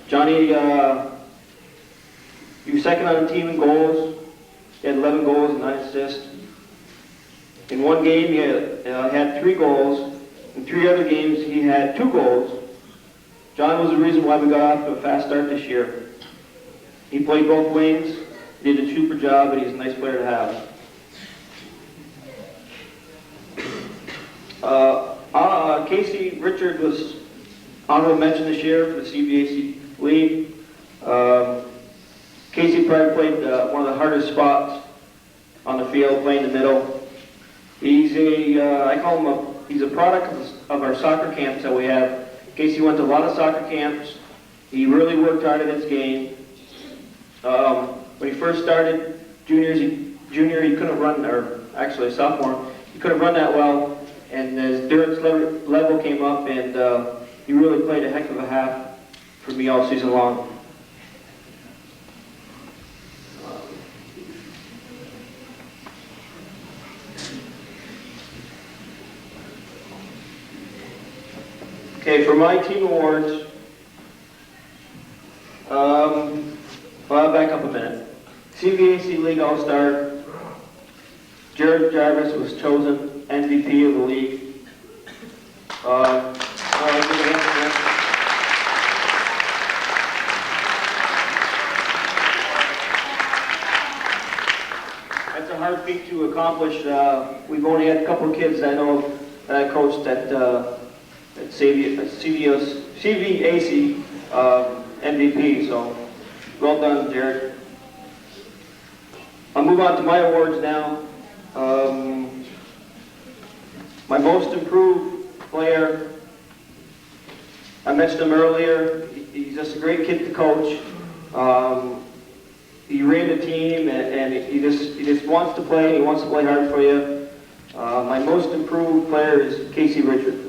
Johnny, he was second on the team in goals. He had 11 goals and 9 assists. In one game, he had 3 goals. In 3 other games, he had 2 goals. John was the reason why we got off to a fast start this year. He played both wings, did a super job, and he's a nice player to have. Casey Richard was honorable mention this year for the CVAC League. Casey probably played one of the hardest spots on the field, playing the middle. He's he's a product of our soccer camps that we have. Casey went to a lot of soccer camps. He really worked hard at his game. When he first started junior, he couldn't run, or actually sophomore, he couldn't run that well. And as endurance level came up, and he really played a heck of a half for me all season long. Okay, for my team awards, well, I'll back up a minute. CVAC League All-Star, Jared Jarvis was chosen MVP of the league. That's a hard feat to accomplish. We've only had a couple of kids I know that I coached at CVAC MVP, so well done, Jared. I'll move on to my awards now. My most improved player, I mentioned him earlier. He's just a great kid to coach. He ran the team, and he just wants to play. He wants to play hard for you. My most improved player is Casey Richard.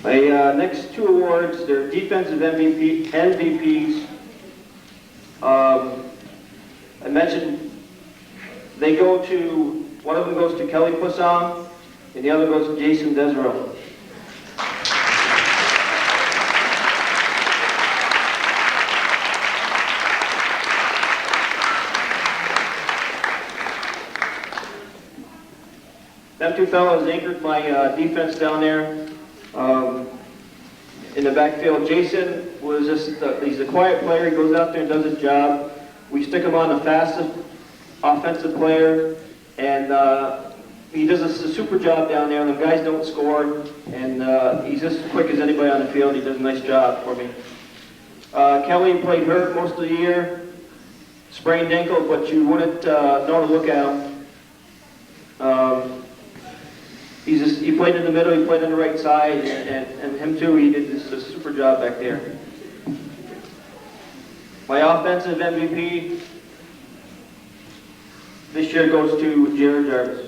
My next 2 awards, they're defensive MVPs. I mentioned they go to, one of them goes to Kelly Poisson, and the other goes to Jason Desero. Them 2 fellows anchored my defense down there. In the backfield, Jason was he's a quiet player. He goes out there and does his job. We stick him on the fastest offensive player, and he does a super job down there. The guys don't score, and he's just as quick as anybody on the field. He does a nice job for me. Kelly played hurt most of the year, sprained ankle, but you wouldn't know to look at him. He played in the middle, he played on the right side, and him too, he did a super job back there. My offensive MVP this year goes to Jared Jarvis.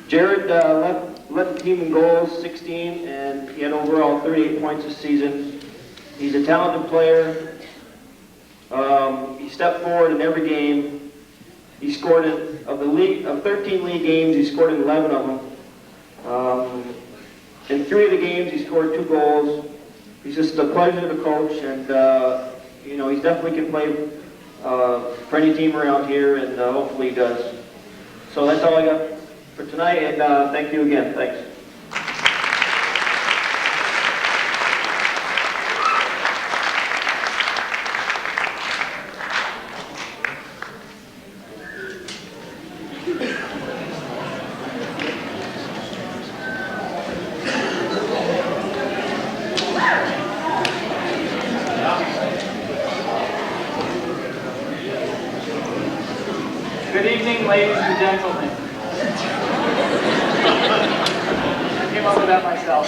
Jared led the team in goals, 16, and he had overall 38 points this season. He's a talented player. He stepped forward in every game. He scored of 13 league games, he scored in 11 of them. In 3 of the games, he scored 2 goals. He's just a pleasure to coach, and he definitely can play for any team around here, and hopefully he does. So that's all I got for tonight, and thank you again. Thanks. ladies and gentlemen. I came up with that myself.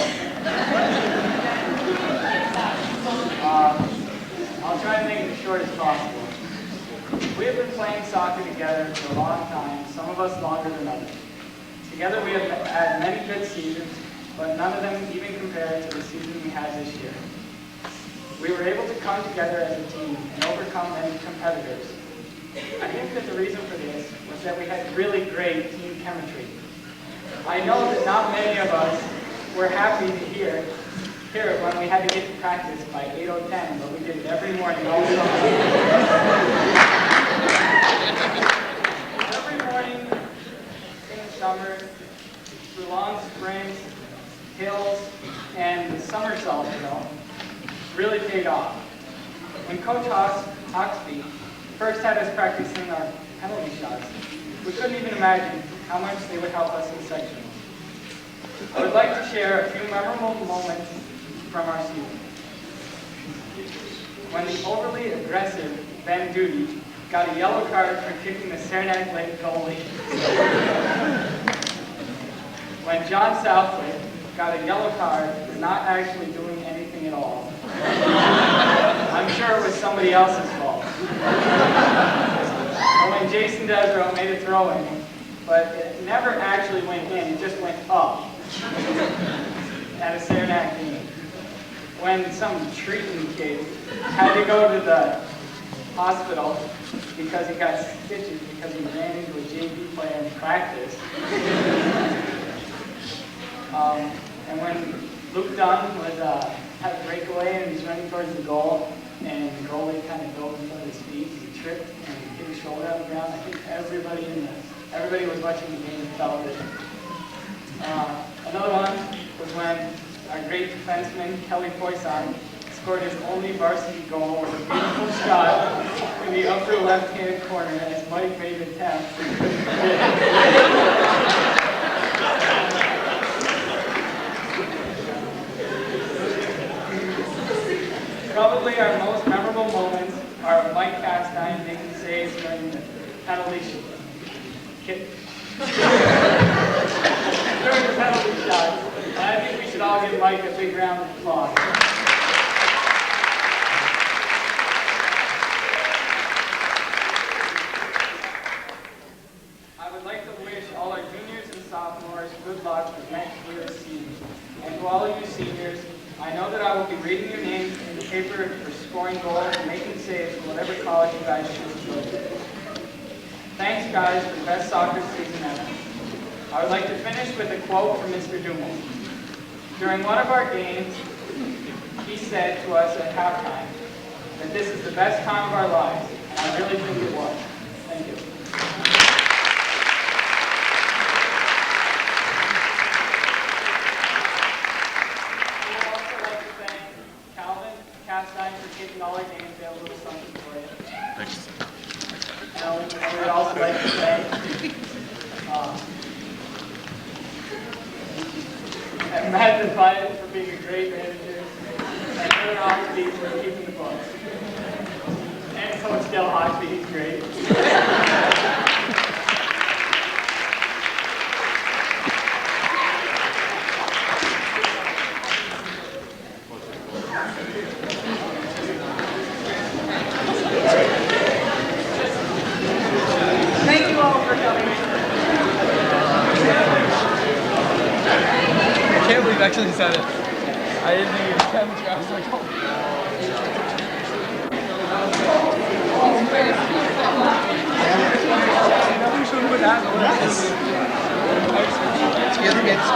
I'll try and make it as short as possible. We have been playing soccer together for a long time, some of us longer than others. Together we have had many good seasons, but none of them even compared to the season we had this year. We were able to come together as a team and overcome many competitors. I think that the reason for this was that we had really great team chemistry. I know that not many of us were happy to hear it when we had to get to practice by 8:10, but we did it every morning all summer. Every morning in the summer, through long sprints, hills, and the somersaults, really paid off. When Coach Hawksby first had us practicing our penalty shots, we couldn't even imagine how much they would help us in sectionals. I would like to share a few memorable moments from our season. When the overly aggressive Ben Duty got a yellow card for kicking the Saranac Lake goalie. When John Southwick got a yellow card for not actually doing anything at all. I'm sure it was somebody else's fault. Or when Jason Desro made a throw-in, but it never actually went in, it just went up at a Saranac game. When some Treaton kid had to go to the hospital because he got stitches because he ran into a JV player in practice. And when Luke Dunn had a breakaway and he's running towards the goal, and the goalie kind of dove in front of his feet, he tripped and hit his shoulder on the ground. I think everybody was watching the game on television. Another one was when our great defenseman, Kelly Poisson, scored his only varsity goal with a beautiful shot in the upper left-hand corner as Mike made an attempt. Probably our most memorable moments are Mike Castine making saves during the penalty kick. During the penalty shots. I think we should all give Mike a big round of applause. I would like to wish all our juniors and sophomores good luck for next year's season. And to all of you seniors, I know that I will be reading your names in the paper for scoring goals and making saves for whatever college you guys choose to go to. Thanks, guys, for the best soccer season ever. I would like to finish with a quote from Mr. Dummel. During one of our games, he said to us at halftime that this is the best time of our lives, and I really think it was. Thank you. I would also like to thank Calvin Castine for taking all our games. They have a little something for you. Thanks. And I would also like to thank and Matt and Biden for being a great manager, and Aaron Hawksby for keeping the books. And Coach Del Hawksby, he's great. Thank you all for coming. I can't believe I actually said it. I didn't think it was chemistry. I was like, oh. Yes. Together gets